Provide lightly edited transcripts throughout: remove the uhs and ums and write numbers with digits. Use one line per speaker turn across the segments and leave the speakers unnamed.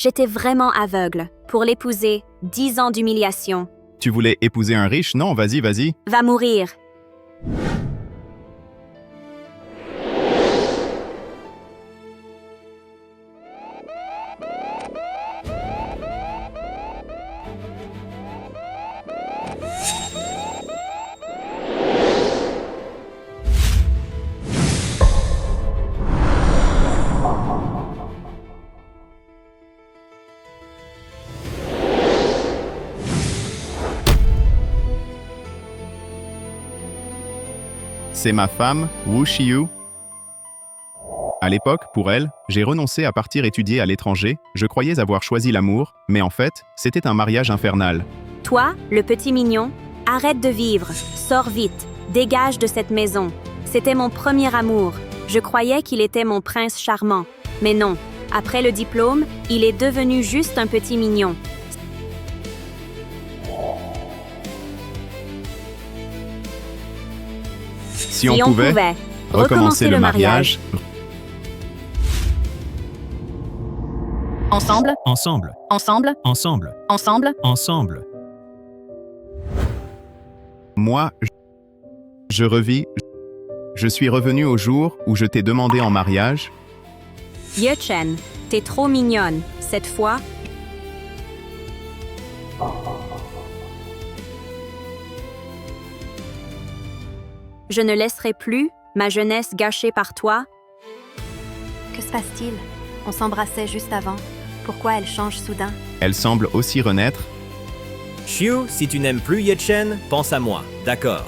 J'étais vraiment aveugle. Pour l'épouser, 10 ans d'humiliation.
Tu voulais épouser un riche? Non, vas-y, vas-y.
Va mourir.
C'est ma femme, Wu Shiyu. À l'époque, pour elle, j'ai renoncé à partir étudier à l'étranger, je croyais avoir choisi l'amour, mais en fait, c'était un mariage infernal.
Toi, le petit mignon, arrête de vivre. Sors vite. Dégage de cette maison. C'était mon premier amour. Je croyais qu'il était mon prince charmant. Mais non. Après le diplôme, il est devenu juste un petit mignon.
Si on pouvait recommencer le mariage.
Ensemble,
Ensemble,
ensemble,
ensemble,
ensemble.
ensemble.
Moi, je revis. Je suis revenu au jour où je t'ai demandé en mariage.
Ye-Chen, t'es trop mignonne. Cette fois, je ne laisserai plus ma jeunesse gâchée par toi.
Que se passe-t-il? On s'embrassait juste avant. Pourquoi elle change soudain?
Elle semble aussi renaître.
Xiu, si tu n'aimes plus Ye-Chen, pense à moi, d'accord?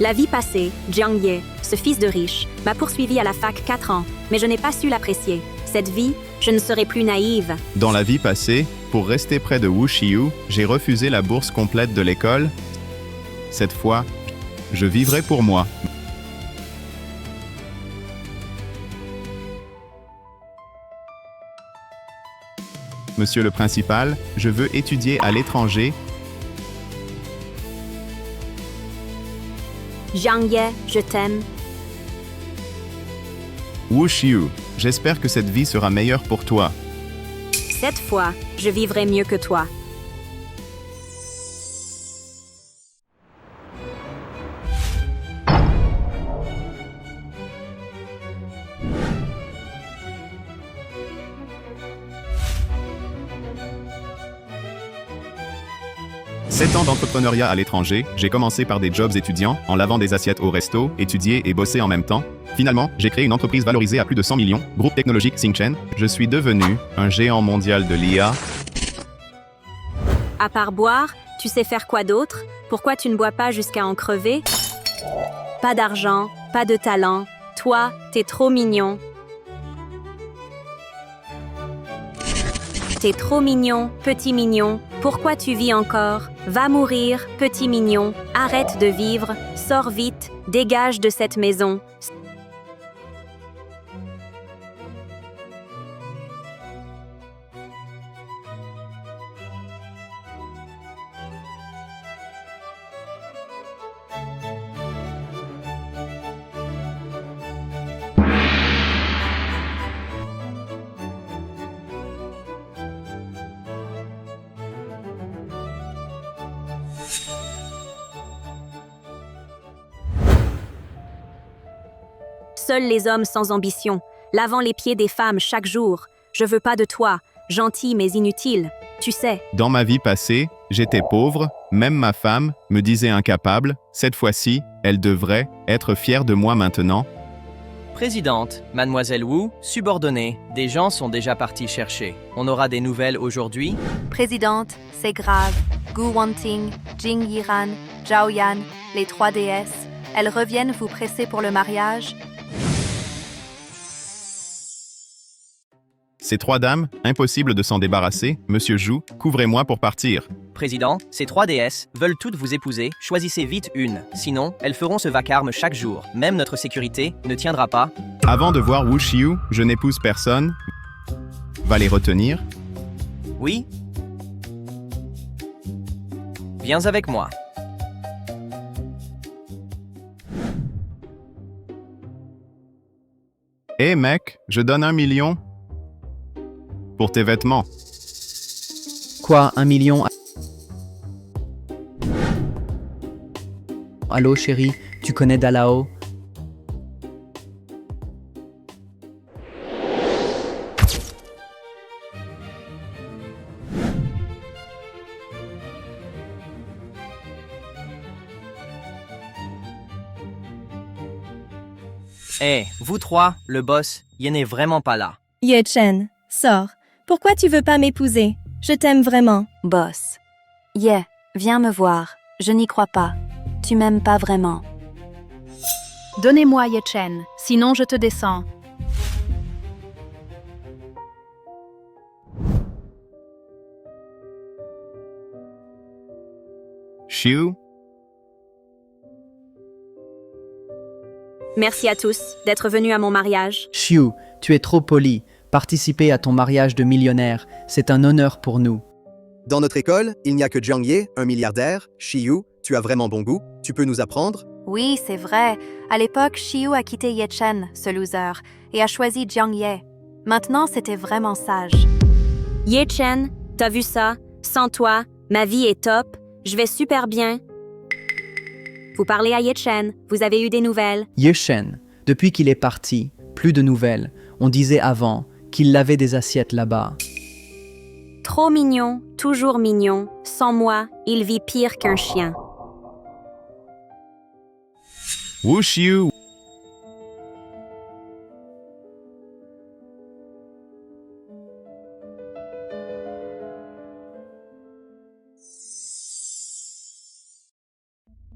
La vie passée, Jiang Ye, ce fils de riche, m'a poursuivi à la fac 4 ans, mais je n'ai pas su l'apprécier. Cette vie, je ne serai plus naïve.
Dans la vie passée, pour rester près de Wu Shiyu, j'ai refusé la bourse complète de l'école. Cette fois, je vivrai pour moi. Monsieur le principal, je veux étudier à l'étranger.
Jiang Ye, je t'aime.
Wu Shiyu, j'espère que cette vie sera meilleure pour toi.
Cette fois, je vivrai mieux que toi.
Sept ans d'entrepreneuriat à l'étranger, j'ai commencé par des jobs étudiants, en lavant des assiettes au resto, étudier et bosser en même temps. Finalement, j'ai créé une entreprise valorisée à plus de 100 millions, groupe technologique Xingchen. Je suis devenu un géant mondial de l'IA.
À part boire, tu sais faire quoi d'autre? Pourquoi tu ne bois pas jusqu'à en crever? Pas d'argent, pas de talent. Toi, t'es trop mignon. T'es trop mignon, petit mignon. Pourquoi tu vis encore? Va mourir, petit mignon. Arrête de vivre. Sors vite. Dégage de cette maison. Seuls les hommes sans ambition, lavant les pieds des femmes chaque jour. Je veux pas de toi, gentil mais inutile. Tu sais,
Dans ma vie passée, j'étais pauvre, même ma femme me disait incapable. Cette fois-ci, elle devrait être fière de moi maintenant.
Présidente, Mademoiselle Wu, subordonnée, des gens sont déjà partis chercher. On aura des nouvelles aujourd'hui?
Présidente, c'est grave. Gu Wanting, Jing Yiran, Zhao Yan, les 3 déesses, elles reviennent vous presser pour le mariage?
Ces 3 dames, impossible de s'en débarrasser. Monsieur Zhu, couvrez-moi pour partir.
Président, ces 3 déesses veulent toutes vous épouser, choisissez vite une, sinon elles feront ce vacarme chaque jour. Même notre sécurité ne tiendra pas.
Avant de voir Wu Shiyu, je n'épouse personne. Va les retenir.
Oui? Viens avec moi.
Hé mec, je donne 1 million. Pour tes vêtements.
Quoi, 1 million? Allô chérie, tu connais Dalao?
Eh, vous trois, le boss, Yen n'est vraiment pas là.
Ye Chen, sors. Pourquoi tu veux pas m'épouser? Je t'aime vraiment.
Boss. Yeah, viens me voir. Je n'y crois pas. Tu m'aimes pas vraiment.
Donnez-moi Ye Chen, sinon je te descends.
Xiu,
Merci à tous d'être venus à mon mariage.
Xiu, tu es trop poli. Participer à ton mariage de millionnaire, c'est un honneur pour nous.
Dans notre école, il n'y a que Jiang Ye, un milliardaire. Shiyu, tu as vraiment bon goût. Tu peux nous apprendre?
Oui, c'est vrai. À l'époque, Xiu a quitté Ye Chen, ce loser, et a choisi Jiang Ye. Maintenant, c'était vraiment sage.
Ye Chen, t'as vu ça? Sans toi, ma vie est top. Je vais super bien. Vous parlez à Ye Chen, vous avez eu des nouvelles?
Ye Chen, depuis qu'il est parti, plus de nouvelles. On disait avant qu'il lavait des assiettes là-bas.
Trop mignon, toujours mignon. Sans moi, il vit pire qu'un chien.
Wu Xiu.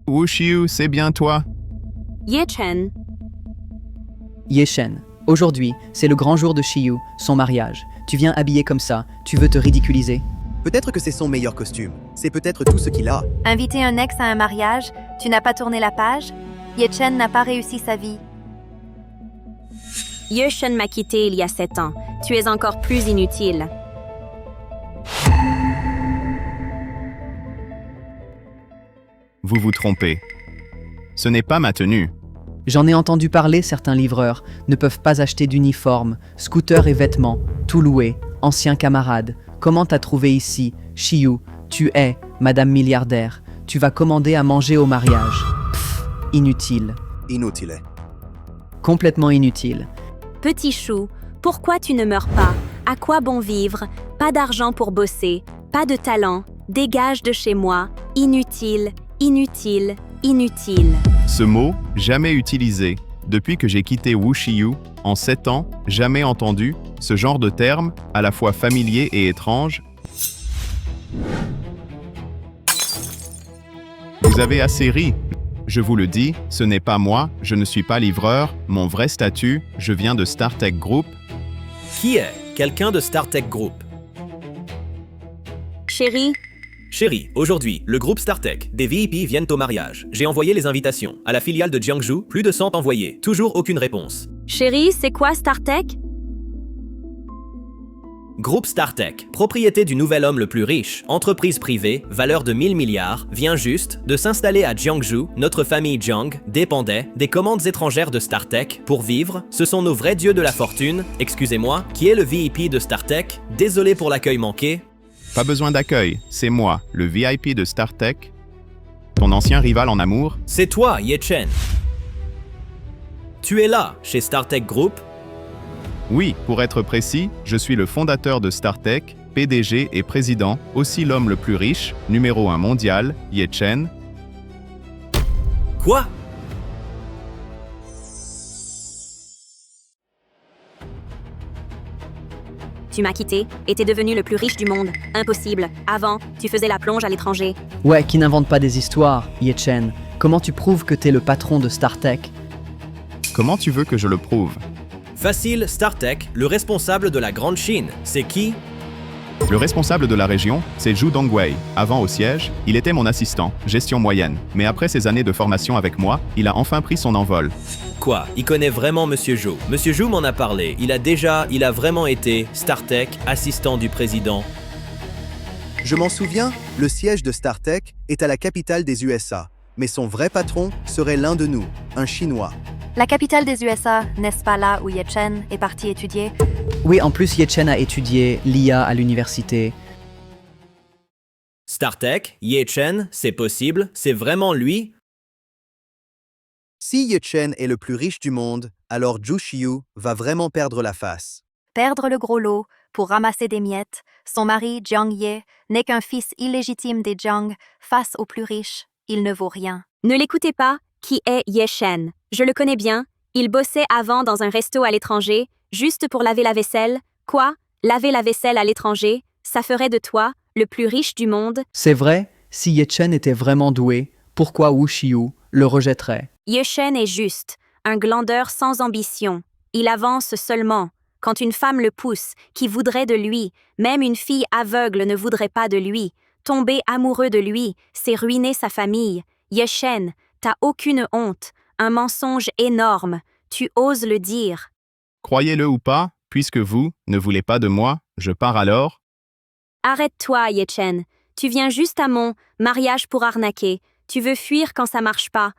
Wu Xiu, c'est bien toi?
Ye Chen,
Ye Chen, aujourd'hui, c'est le grand jour de Xiu, son mariage. Tu viens habillé comme ça, tu veux te ridiculiser?
Peut-être que c'est son meilleur costume. C'est peut-être tout ce qu'il a.
Inviter un ex à un mariage, tu n'as pas tourné la page? Ye Chen n'a pas réussi sa vie.
Ye Chen m'a quitté il y a 7 ans. Tu es encore plus inutile.
Vous vous trompez. Ce n'est pas ma tenue.
J'en ai entendu parler, certains livreurs ne peuvent pas acheter d'uniforme, scooter et vêtements, tout loué, anciens camarades. Comment t'as trouvé ici? Xiu, tu es, madame milliardaire. Tu vas commander à manger au mariage. Pff, inutile.
Inutile.
Complètement inutile.
Petit chou, pourquoi tu ne meurs pas? À quoi bon vivre? Pas d'argent pour bosser, pas de talent. Dégage de chez moi. Inutile, inutile, inutile.
Ce mot, jamais utilisé. Depuis que j'ai quitté Wu Xiu, en 7 ans, jamais entendu ce genre de terme, à la fois familier et étrange. Vous avez assez ri. Je vous le dis, ce n'est pas moi, je ne suis pas livreur, mon vrai statut, je viens de StarTech Group.
Qui est quelqu'un de StarTech Group?
Chérie,
Chérie, aujourd'hui, le groupe StarTech, des VIP viennent au mariage. J'ai envoyé les invitations. À la filiale de Jiangsu, plus de 100 envoyés. Toujours aucune réponse.
chérie, c'est quoi StarTech?
Groupe StarTech, propriété du nouvel homme le plus riche, entreprise privée, valeur de 1000 milliards, vient juste de s'installer à Jiangsu. Notre famille Jiang dépendait des commandes étrangères de StarTech pour vivre. Ce sont nos vrais dieux de la fortune. Excusez-moi, qui est le VIP de StarTech? Désolé pour l'accueil manqué.
Pas besoin d'accueil, c'est moi, le VIP de StarTech. Ton ancien rival en amour?
C'est toi, Ye Chen. Tu es là, chez StarTech Group?
Oui, pour être précis, je suis le fondateur de StarTech, PDG et président, aussi l'homme le plus riche, numéro 1 mondial, Ye Chen.
Quoi?
Tu m'as quitté et t'es devenu le plus riche du monde. Impossible. Avant, tu faisais la plonge à l'étranger.
Ouais, qui n'invente pas des histoires, Ye Chen. Comment tu prouves que t'es le patron de StarTech?
Comment tu veux que je le prouve?
Facile, StarTech, le responsable de la Grande Chine. C'est qui?
Le responsable de la région, c'est Zhu Dongwei. Avant au siège, il était mon assistant, gestion moyenne. Mais après ses années de formation avec moi, il a enfin pris son envol.
Quoi? Il connaît vraiment Monsieur Zhou. Monsieur Zhou m'en a parlé. Il a vraiment été StarTech, assistant du président.
Je m'en souviens, le siège de StarTech est à la capitale des USA. Mais son vrai patron serait l'un de nous, un Chinois.
La capitale des USA, n'est-ce pas là où Ye Chen est parti étudier?
Oui, en plus, Ye Chen a étudié l'IA à l'université.
StarTech, Ye Chen, c'est possible, c'est vraiment lui?
Si Ye Chen est le plus riche du monde, alors Zhu Xiyu va vraiment perdre la face.
Perdre le gros lot pour ramasser des miettes, son mari Jiang Ye n'est qu'un fils illégitime des Jiang face aux plus riches. Il ne vaut rien.
Ne l'écoutez pas, qui est Ye Shen. Je le connais bien. Il bossait avant dans un resto à l'étranger, juste pour laver la vaisselle. Quoi? Laver la vaisselle à l'étranger? Ça ferait de toi le plus riche du monde?
C'est vrai, si Ye Chen était vraiment doué, pourquoi Wu Xiyu le rejetterait?
Ye Shen est juste, un glandeur sans ambition. Il avance seulement. Quand une femme le pousse, qui voudrait de lui, même une fille aveugle ne voudrait pas de lui. Tomber amoureux de lui, c'est ruiner sa famille. Ye Shen, t'as aucune honte, un mensonge énorme. Tu oses le dire.
Croyez-le ou pas, puisque vous ne voulez pas de moi, je pars alors.
Arrête-toi, Ye Chen. Tu viens juste à mon mariage pour arnaquer. Tu veux fuir quand ça marche pas.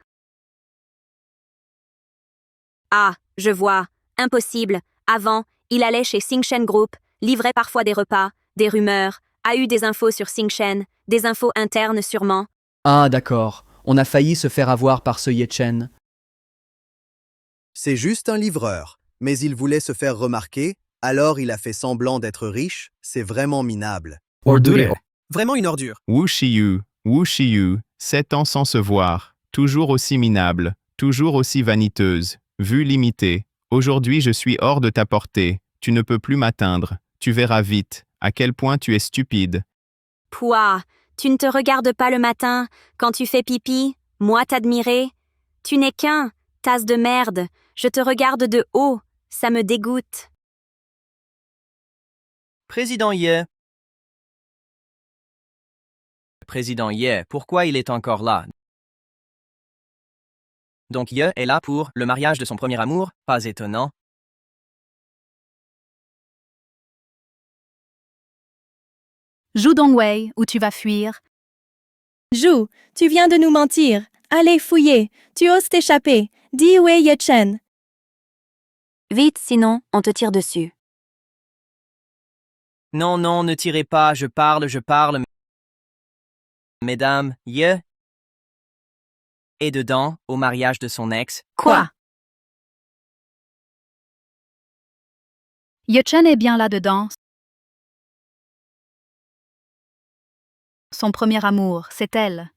Ah, je vois. Impossible. Avant, il allait chez Singchen Group, livrait parfois des repas, des rumeurs, a eu des infos sur Singchen, des infos internes sûrement.
Ah, d'accord. On a failli se faire avoir par ce Ye Chen.
C'est juste un livreur, mais il voulait se faire remarquer, alors il a fait semblant d'être riche, c'est vraiment minable.
Vraiment une ordure.
Wu Shiyu, 7 ans sans se voir, toujours aussi minable, toujours aussi vaniteuse, vue limitée. Aujourd'hui je suis hors de ta portée, tu ne peux plus m'atteindre, tu verras vite, à quel point tu es stupide.
Pouah, tu ne te regardes pas le matin, quand tu fais pipi, moi t'admirer. Tu n'es qu'un, tasse de merde, je te regarde de haut, ça me dégoûte.
Président Ye. Président Ye, pourquoi il est encore là? Donc Ye est là pour le mariage de son premier amour, pas étonnant.
Zhu Dongwei, où tu vas fuir.
Zhu, tu viens de nous mentir. Allez fouiller. Tu oses t'échapper. Dis où est Ye Chen.
Vite, sinon, on te tire dessus.
Non, non, ne tirez pas, je parle. Mesdames, Ye est dedans, au mariage de son ex.
Quoi?
Ye Chen est bien là-dedans. Son premier amour, c'est elle.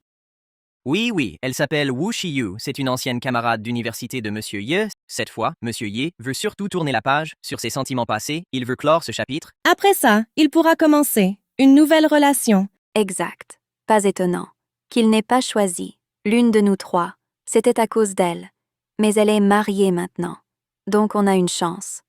Oui, elle s'appelle Wu Shiyu, c'est une ancienne camarade d'université de Monsieur Ye. Cette fois, Monsieur Ye veut surtout tourner la page sur ses sentiments passés, il veut clore ce chapitre.
Après ça, il pourra commencer. Une nouvelle relation.
Exact. Pas étonnant. Qu'il n'ait pas choisi l'une de nous trois. C'était à cause d'elle. Mais elle est mariée maintenant. Donc on a une chance.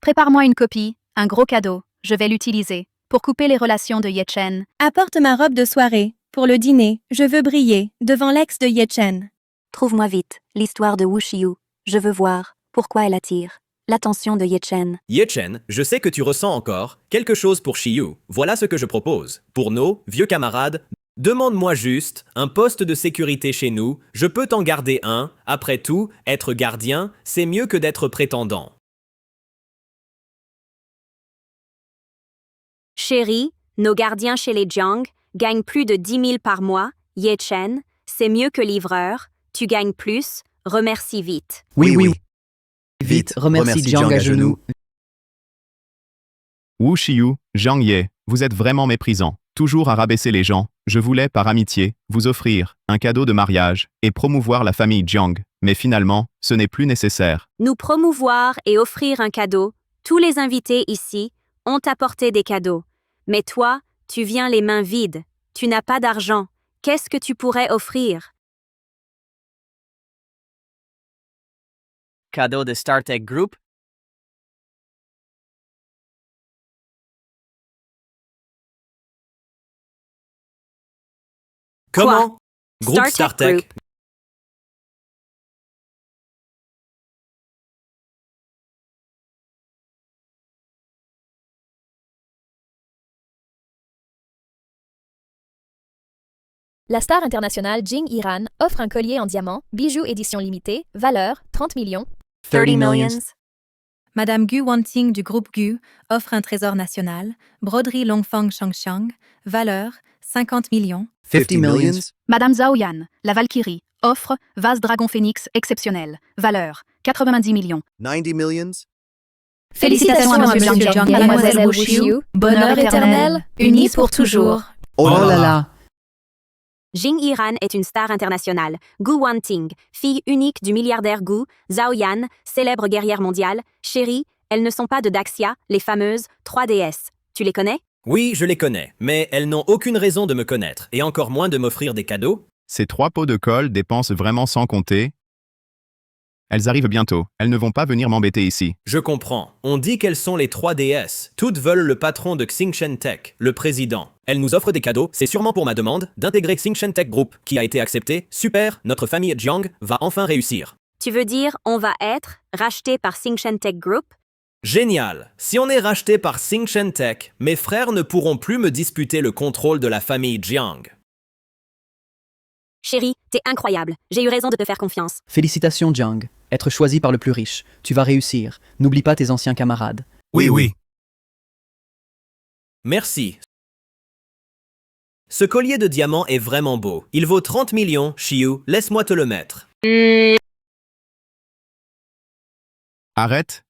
Prépare-moi une copie, un gros cadeau, je vais l'utiliser, pour couper les relations de Ye Chen.
Apporte ma robe de soirée. Pour le dîner, je veux briller devant l'ex de Ye Chen.
Trouve-moi vite l'histoire de Wu Xiyu. Je veux voir pourquoi elle attire l'attention de Ye Chen.
Ye Chen, je sais que tu ressens encore quelque chose pour Xiyu. Voilà ce que je propose. Pour nos vieux camarades, demande-moi juste un poste de sécurité chez nous, je peux t'en garder un. Après tout, être gardien, c'est mieux que d'être prétendant.
Chérie, nos gardiens chez les Jiang gagnent plus de 10 000 par mois. Ye Chen, c'est mieux que livreur. Tu gagnes plus. Remercie vite.
Oui. Vite, remercie Jiang à genoux.
Wu Shiyu, Jiang Ye, vous êtes vraiment méprisant. Toujours à rabaisser les gens, je voulais, par amitié, vous offrir un cadeau de mariage et promouvoir la famille Jiang, mais finalement, ce n'est plus nécessaire.
Nous promouvoir et offrir un cadeau. Tous les invités ici ont apporté des cadeaux. Mais toi, tu viens les mains vides. Tu n'as pas d'argent. Qu'est-ce que tu pourrais offrir?
Cadeau de StarTech Group.
Comment? Groupe
StarTech
StarTech.
Group.
La star internationale Jing Iran offre un collier en diamant, bijoux édition limitée, valeur 30 millions.
30 millions.
Madame Gu Wanting du groupe Gu offre un trésor national, broderie Longfang Shangxiang, valeur 50 millions.
50 millions.
Madame Zhao Yan, la Valkyrie, offre vase dragon phénix exceptionnel, valeur 90 millions.
90 millions.
Félicitations à Monsieur Jiang Jiang et à Mademoiselle Wu Xiu.
Bonheur éternel, unis pour toujours.
Oh là là.
Jing Iran est une star internationale. Gu Wanting, fille unique du milliardaire Gu, Zhao Yan, célèbre guerrière mondiale. Chérie, elles ne sont pas de Daxia, les fameuses 3 déesses. Tu les connais?
Oui, je les connais, mais elles n'ont aucune raison de me connaître, et encore moins de m'offrir des cadeaux.
Ces 3 pots de colle dépensent vraiment sans compter. Elles arrivent bientôt. Elles ne vont pas venir m'embêter ici.
Je comprends. On dit qu'elles sont les 3 déesses. Toutes veulent le patron de Xingshen Tech, le président. Elles nous offrent des cadeaux, c'est sûrement pour ma demande d'intégrer Xingshen Tech Group, qui a été acceptée. Super, notre famille Jiang va enfin réussir.
Tu veux dire on va être racheté par Xingshen Tech Group?
Génial! Si on est racheté par Xingshen Tech, mes frères ne pourront plus me disputer le contrôle de la famille Jiang.
Chérie, t'es incroyable. J'ai eu raison de te faire confiance.
Félicitations Jiang. Être choisi par le plus riche. Tu vas réussir. N'oublie pas tes anciens camarades.
Oui.
Merci. Ce collier de diamants est vraiment beau. Il vaut 30 millions, Xiu, laisse-moi te le mettre.
Arrête.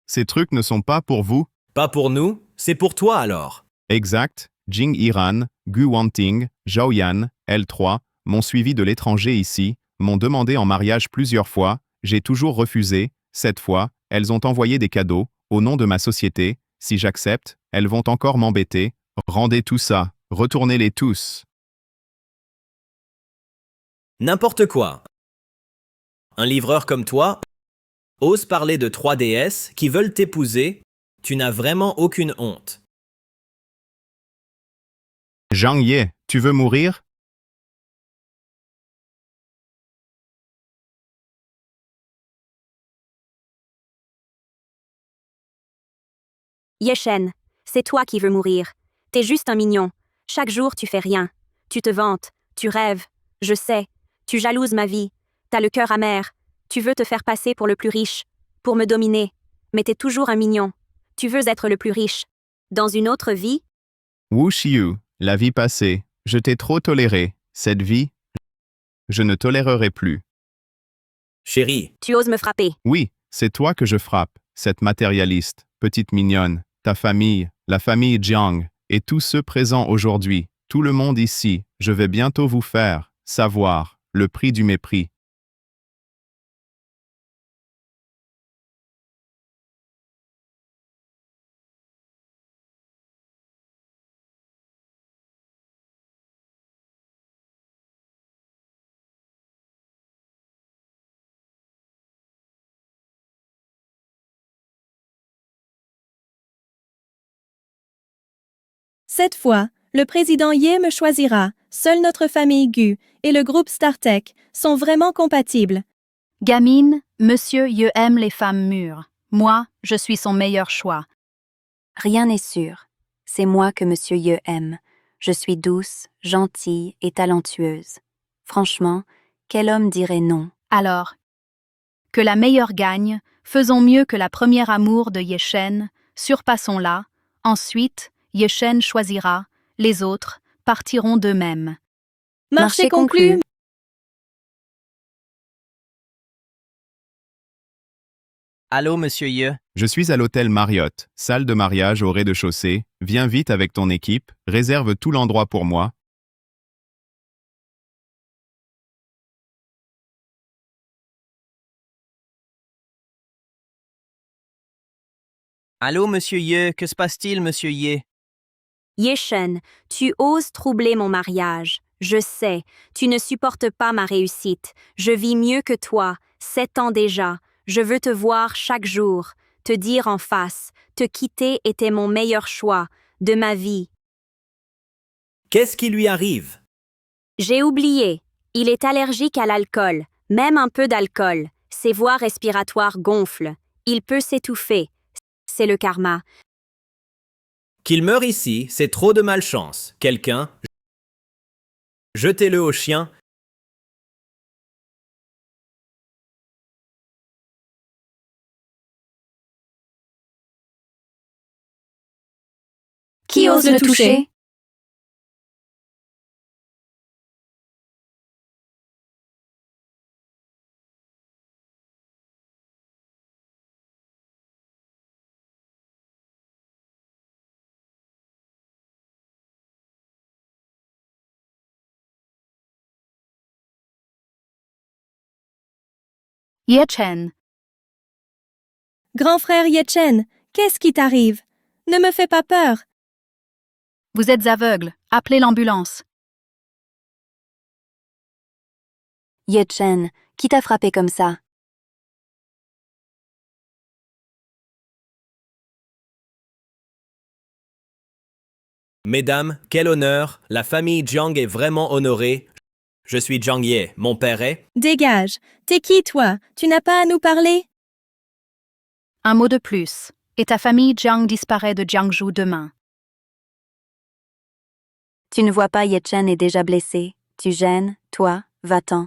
Ces trucs ne sont pas pour vous.
Pas pour nous, c'est pour toi alors.
Exact. Jing Iran, Gu Wanting, Zhao Yan, L3, m'ont suivi de l'étranger ici, m'ont demandé en mariage plusieurs fois, j'ai toujours refusé. Cette fois, elles ont envoyé des cadeaux, au nom de ma société. Si j'accepte, elles vont encore m'embêter. Rendez tout ça. Retournez-les tous.
N'importe quoi. Un livreur comme toi ose parler de 3 déesses qui veulent t'épouser. Tu n'as vraiment aucune honte.
Zhang Ye, tu veux mourir?
Yeshen, c'est toi qui veux mourir. T'es juste un mignon. Chaque jour, tu fais rien. Tu te vantes, tu rêves. Je sais. Tu jalouses ma vie. T'as le cœur amer. Tu veux te faire passer pour le plus riche, pour me dominer. Mais t'es toujours un mignon. Tu veux être le plus riche. Dans une autre vie?
Wu Xiu, la vie passée. Je t'ai trop toléré. Cette vie, je ne tolérerai plus.
Chérie,
Tu oses me frapper.
Oui, c'est toi que je frappe, cette matérialiste, petite mignonne, ta famille, la famille Jiang, et tous ceux présents aujourd'hui, tout le monde ici, je vais bientôt vous faire savoir le prix du mépris.
Cette fois, le président Ye me choisira. Seule notre famille Gu et le groupe StarTech sont vraiment compatibles.
Gamine, Monsieur Ye aime les femmes mûres. Moi, je suis son meilleur choix.
Rien n'est sûr. C'est moi que Monsieur Ye aime. Je suis douce, gentille et talentueuse. Franchement, quel homme dirait non?
Alors, que la meilleure gagne, faisons mieux que la première amour de Yeshen, surpassons-la. Ensuite, Yeshen choisira, les autres partiront d'eux-mêmes.
Marché conclu.
Allô, Monsieur Ye?
Je suis à l'hôtel Marriott, salle de mariage au rez-de-chaussée, viens vite avec ton équipe, réserve tout l'endroit pour moi.
Allô, Monsieur Ye? Que se passe-t-il, Monsieur Ye?
Yeshen, tu oses troubler mon mariage. Je sais, tu ne supportes pas ma réussite. Je vis mieux que toi, 7 ans déjà. Je veux te voir chaque jour, te dire en face, te quitter était mon meilleur choix de ma vie.
qu'est-ce qui lui arrive?
J'ai oublié, il est allergique à l'alcool, même un peu d'alcool. Ses voies respiratoires gonflent. Il peut s'étouffer. C'est le karma.
Qu'il meure ici, c'est trop de malchance. Quelqu'un, Jetez-le au chien.
Qui ose le toucher?
Ye-chen,
Grand frère Yechen, qu'est-ce qui t'arrive? Ne me fais pas peur.
vous êtes aveugle. Appelez l'ambulance.
Yechen, qui t'a frappé comme ça?
Mesdames, quel honneur. La famille Jiang est vraiment honorée. Je suis Jiang Ye. Mon père est...
Dégage. T'es qui, toi? Tu n'as pas à nous parler?
Un mot de plus. Et ta famille Jiang disparaît de Jiangzhou demain.
Tu ne vois pas Yechen est déjà blessé. Tu gênes, toi, va-t'en.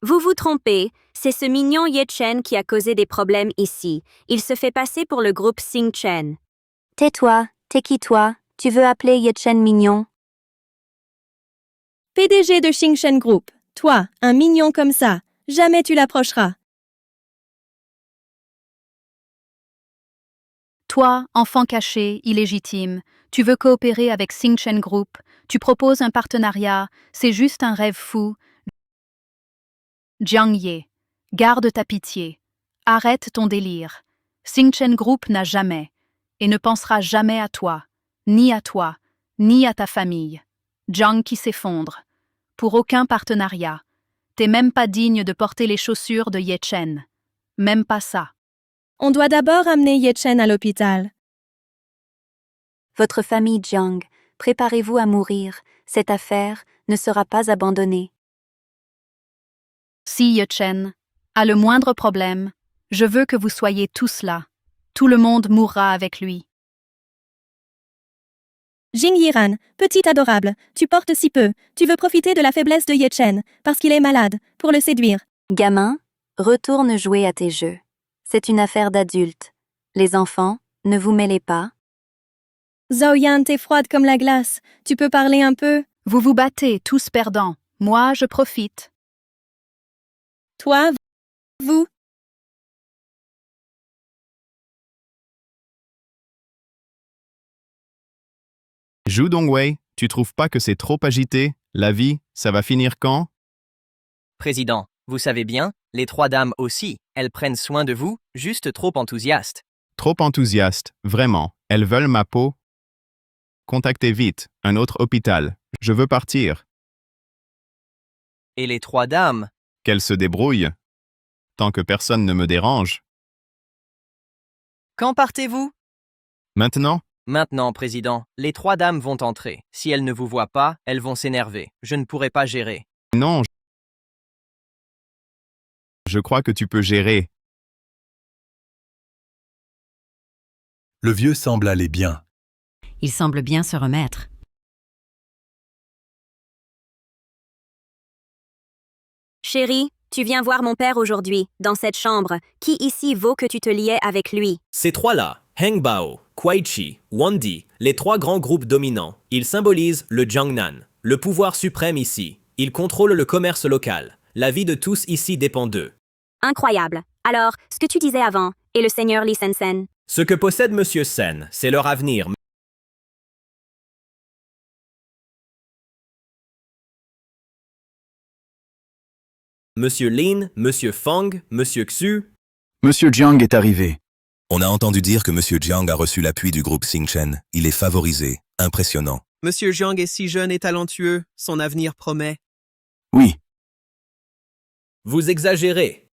Vous vous trompez, c'est ce mignon Yechen qui a causé des problèmes ici. Il se fait passer pour le groupe Xingchen.
Tais-toi, t'es qui toi? Tu veux appeler Yechen mignon?
PDG de Xingchen Group. Toi, un mignon comme ça, jamais tu l'approcheras.
Toi, enfant caché, illégitime, tu veux coopérer avec Xingchen Group, tu proposes un partenariat, c'est juste un rêve fou. Jiang Ye, garde ta pitié. Arrête ton délire. Xingchen Group n'a jamais, et ne pensera jamais à toi, ni à ta famille. Jiang qui s'effondre. Pour aucun partenariat. T'es même pas digne de porter les chaussures de Yechen. Même pas ça.
On doit d'abord amener Yechen à l'hôpital.
Votre famille Jiang, préparez-vous à mourir. Cette affaire ne sera pas abandonnée.
Si Yechen a le moindre problème, je veux que vous soyez tous là. Tout le monde mourra avec lui.
Jing Yiran, petit adorable, tu portes si peu, tu veux profiter de la faiblesse de Yechen, parce qu'il est malade, pour le séduire.
Gamin, retourne jouer à tes jeux. C'est une affaire d'adultes. Les enfants, ne vous mêlez pas.
Zhao Yan, t'es froide comme la glace, tu peux parler un peu?
Vous vous battez, tous perdants. Moi, je profite.
Toi, vous?
Zhu Dongwei, tu trouves pas que c'est trop agité? La vie, ça va finir quand?
Président, vous savez bien, les trois dames aussi, elles prennent soin de vous, juste trop enthousiastes.
Trop enthousiaste, vraiment. Elles veulent ma peau? Contactez vite, un autre hôpital. Je veux partir.
Et les trois dames,
Qu'elles se débrouillent. Tant que personne ne me dérange.
quand partez-vous?
Maintenant?
Maintenant, président, les trois dames vont entrer. Si elles ne vous voient pas, elles vont s'énerver. Je ne pourrai pas gérer.
Non. Je crois que tu peux gérer.
Le vieux semble aller bien.
Il semble bien se remettre.
Chérie, tu viens voir mon père aujourd'hui, dans cette chambre. Qui ici vaut que tu te liais avec lui?
Ces trois-là, Heng Bao, Kuai-Chi, Wandi, les trois grands groupes dominants, ils symbolisent le Jiangnan, le pouvoir suprême ici. Ils contrôlent le commerce local. La vie de tous ici dépend d'eux.
Incroyable. Alors, ce que tu disais avant, et le seigneur Li Sensen?
Ce que possède Monsieur Sen, c'est leur avenir. Monsieur Lin, Monsieur Fang, Monsieur Xu.
Monsieur Jiang est arrivé.
On a entendu dire que Monsieur Jiang a reçu l'appui du groupe Xingchen. Il est favorisé. Impressionnant.
Monsieur Jiang est si jeune et talentueux. Son avenir promet.
Oui.
Vous exagérez.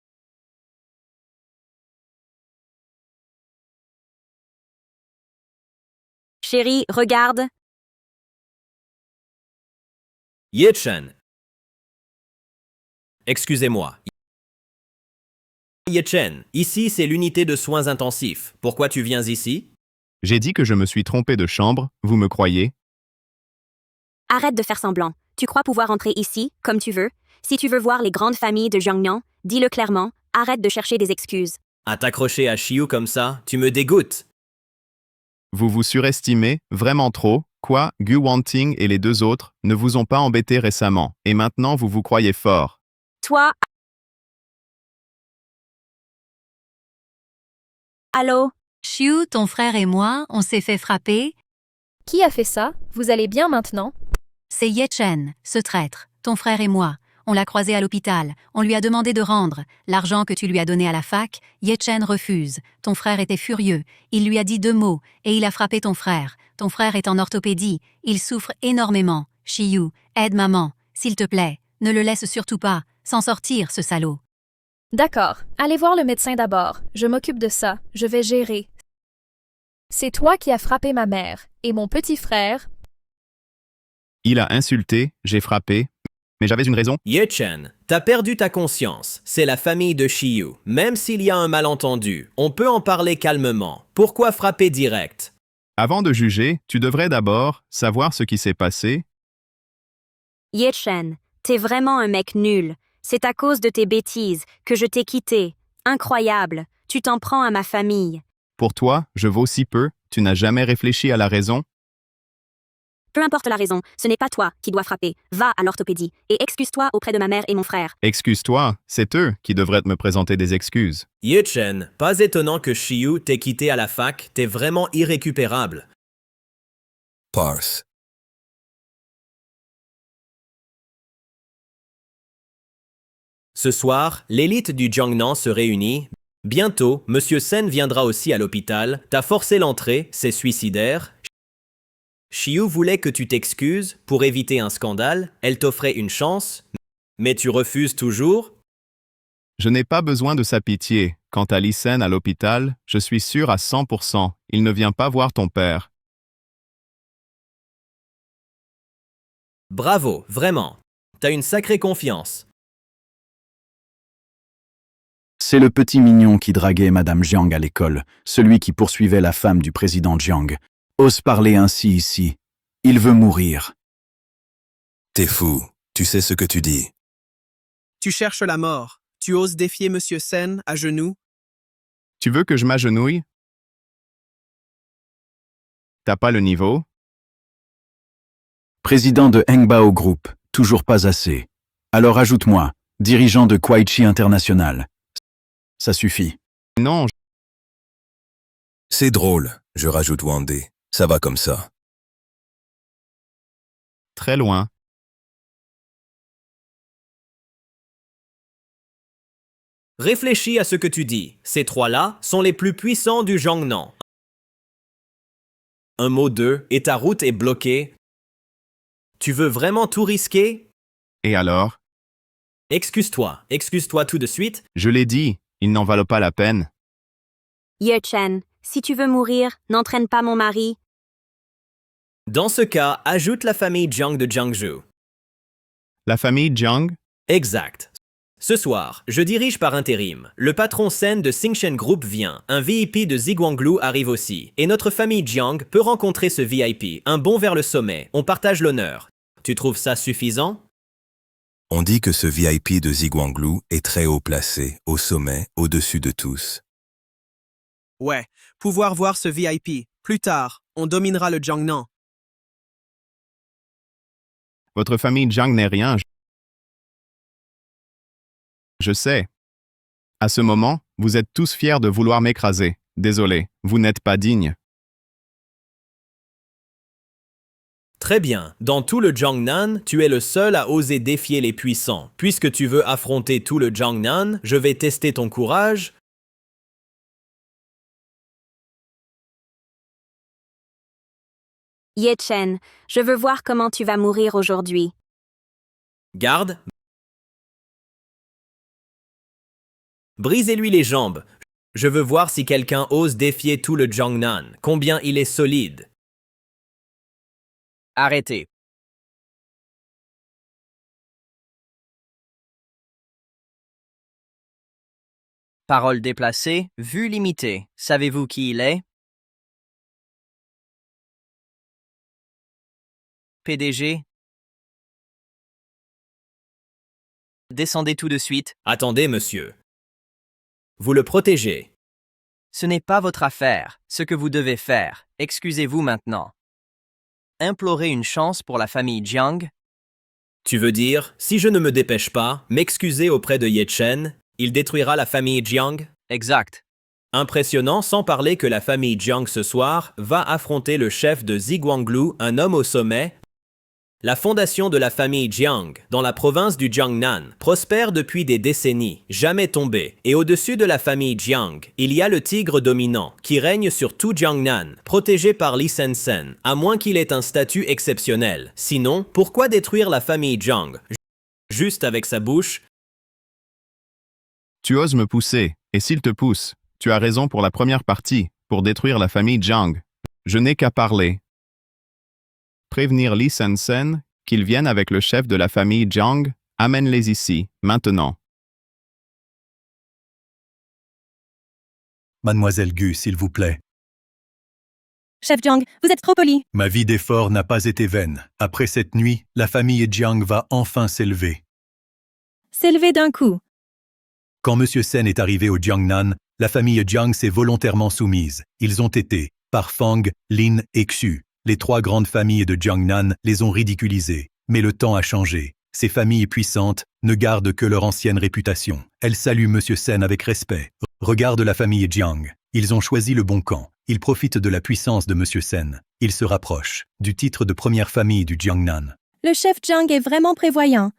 Chérie, regarde.
Yechen. Excusez-moi. Yechen, ici c'est l'unité de soins intensifs. Pourquoi tu viens ici?
J'ai dit que je me suis trompé de chambre, vous me croyez?
Arrête de faire semblant. Tu crois pouvoir entrer ici, comme tu veux? Si tu veux voir les grandes familles de Jiangnan, dis-le clairement, arrête de chercher des excuses.
À t'accrocher à Xiu comme ça, tu me dégoûtes.
Vous vous surestimez, vraiment trop. Quoi, Gu Wanting et les deux autres ne vous ont pas embêté récemment, et maintenant vous vous croyez fort.
Toi... Allô?
Xiu, ton frère et moi, on s'est fait frapper.
Qui a fait ça? Vous allez bien maintenant?
C'est Ye Chen, ce traître, ton frère et moi. On l'a croisé à l'hôpital. On lui a demandé de rendre. L'argent que tu lui as donné à la fac, Ye Chen refuse. Ton frère était furieux. Il lui a dit 2 mots et il a frappé ton frère. Ton frère est en orthopédie. Il souffre énormément. Xiu, aide maman. S'il te plaît, ne le laisse surtout pas. S'en sortir, ce salaud.
D'accord, allez voir le médecin d'abord. Je m'occupe de ça. Je vais gérer. C'est toi qui as frappé ma mère. Et mon petit frère...
Il a insulté, j'ai frappé, mais j'avais une raison.
Ye Chen, t'as perdu ta conscience. C'est la famille de Xiu. Même s'il y a un malentendu, on peut en parler calmement. Pourquoi frapper direct?
Avant de juger, tu devrais d'abord savoir ce qui s'est passé.
Ye Chen, t'es vraiment un mec nul. C'est à cause de tes bêtises que je t'ai quitté. Incroyable, tu t'en prends à ma famille.
Pour toi, je vaux si peu, tu n'as jamais réfléchi à la raison.
Peu importe la raison, ce n'est pas toi qui dois frapper. Va à l'orthopédie et excuse-toi auprès de ma mère et mon frère.
Excuse-toi, c'est eux qui devraient me présenter des excuses.
Ye Chen, pas étonnant que Xiu t'ait quitté à la fac, t'es vraiment irrécupérable.
Parse.
Ce soir, l'élite du Jiangnan se réunit. Bientôt, Monsieur Sen viendra aussi à l'hôpital. T'as forcé l'entrée, c'est suicidaire. Xiu voulait que tu t'excuses pour éviter un scandale. Elle t'offrait une chance, mais tu refuses toujours.
Je n'ai pas besoin de sa pitié. Quant à Li Sen à l'hôpital, je suis sûr à 100%, il ne vient pas voir ton père.
Bravo, vraiment. T'as une sacrée confiance.
C'est le petit mignon qui draguait Madame Jiang à l'école, celui qui poursuivait la femme du président Jiang. Ose parler ainsi ici. Il veut mourir.
T'es fou, tu sais ce que tu dis.
Tu cherches la mort. Tu oses défier Monsieur Sen à genoux?
Tu veux que je m'agenouille? T'as pas le niveau?
Président de Hengbao Group, toujours pas assez. Alors ajoute-moi, dirigeant de Kuaichi International. Ça suffit.
Non.
C'est drôle, je rajoute Wandé. Ça va comme ça.
Très loin.
Réfléchis à ce que tu dis. Ces trois-là sont les plus puissants du Jiangnan. Un mot d'eux et ta route est bloquée. Tu veux vraiment tout risquer?
Et alors?
Excuse-toi tout de suite.
Je l'ai dit, ils n'en valent pas la peine.
Ye Chen, si tu veux mourir, n'entraîne pas mon mari.
Dans ce cas, ajoute la famille Jiang de Jiangzhou.
La famille Jiang?
Exact. Ce soir, je dirige par intérim. Le patron Sen de Xingchen Group vient. Un VIP de Ziguanglu arrive aussi. Et notre famille Jiang peut rencontrer ce VIP. Un bond vers le sommet. On partage l'honneur. Tu trouves ça suffisant?
On dit que ce VIP de Ziguanglu est très haut placé, au sommet, au-dessus de tous.
Ouais, pouvoir voir ce VIP. Plus tard, on dominera le Jiangnan.
Votre famille Jiang n'est rien. Je sais. À ce moment, vous êtes tous fiers de vouloir m'écraser. Désolé, vous n'êtes pas digne.
Très bien. Dans tout le Jiangnan, tu es le seul à oser défier les puissants. Puisque tu veux affronter tout le Jiangnan, je vais tester ton courage.
Ye Chen, je veux voir comment tu vas mourir aujourd'hui.
Garde. Brisez-lui les jambes. Je veux voir si quelqu'un ose défier tout le Jiangnan. Combien il est solide.
Arrêtez. Parole déplacée, vue limitée. Savez-vous qui il est? PDG, Descendez tout de suite.
Attendez, monsieur. Vous le protégez.
Ce n'est pas votre affaire, ce que vous devez faire. Excusez-vous maintenant. Implorer une chance pour la famille Jiang?
Tu veux dire, si je ne me dépêche pas, m'excuser auprès de Ye Chen, il détruira la famille Jiang?
Exact.
Impressionnant, sans parler que la famille Jiang ce soir va affronter le chef de Ziguanglu, un homme au sommet. La fondation de la famille Jiang, dans la province du Jiangnan, prospère depuis des décennies, jamais tombée. Et au-dessus de la famille Jiang, il y a le tigre dominant, qui règne sur tout Jiangnan, protégé par Li Sen, à moins qu'il ait un statut exceptionnel. Sinon, pourquoi détruire la famille Jiang? Juste avec sa bouche?
Tu oses me pousser, et s'il te pousse, tu as raison pour la première partie, pour détruire la famille Jiang. Je n'ai qu'à parler. Prévenir Li Sen qu'il vienne avec le chef de la famille Jiang, amène-les ici, maintenant.
Mademoiselle Gu, s'il vous plaît.
Chef Jiang, vous êtes trop poli.
Ma vie d'effort n'a pas été vaine. Après cette nuit, la famille Jiang va enfin s'élever.
S'élever d'un coup.
Quand M. Sen est arrivé au Jiangnan, la famille Jiang s'est volontairement soumise. Ils ont été, par Fang, Lin et Xu. Les trois grandes familles de Jiangnan les ont ridiculisés. Mais le temps a changé. Ces familles puissantes ne gardent que leur ancienne réputation. Elles saluent M. Sen avec respect. Regarde la famille Jiang. Ils ont choisi le bon camp. Ils profitent de la puissance de M. Sen. Ils se rapprochent du titre de première famille du Jiangnan.
Le chef Jiang est vraiment prévoyant.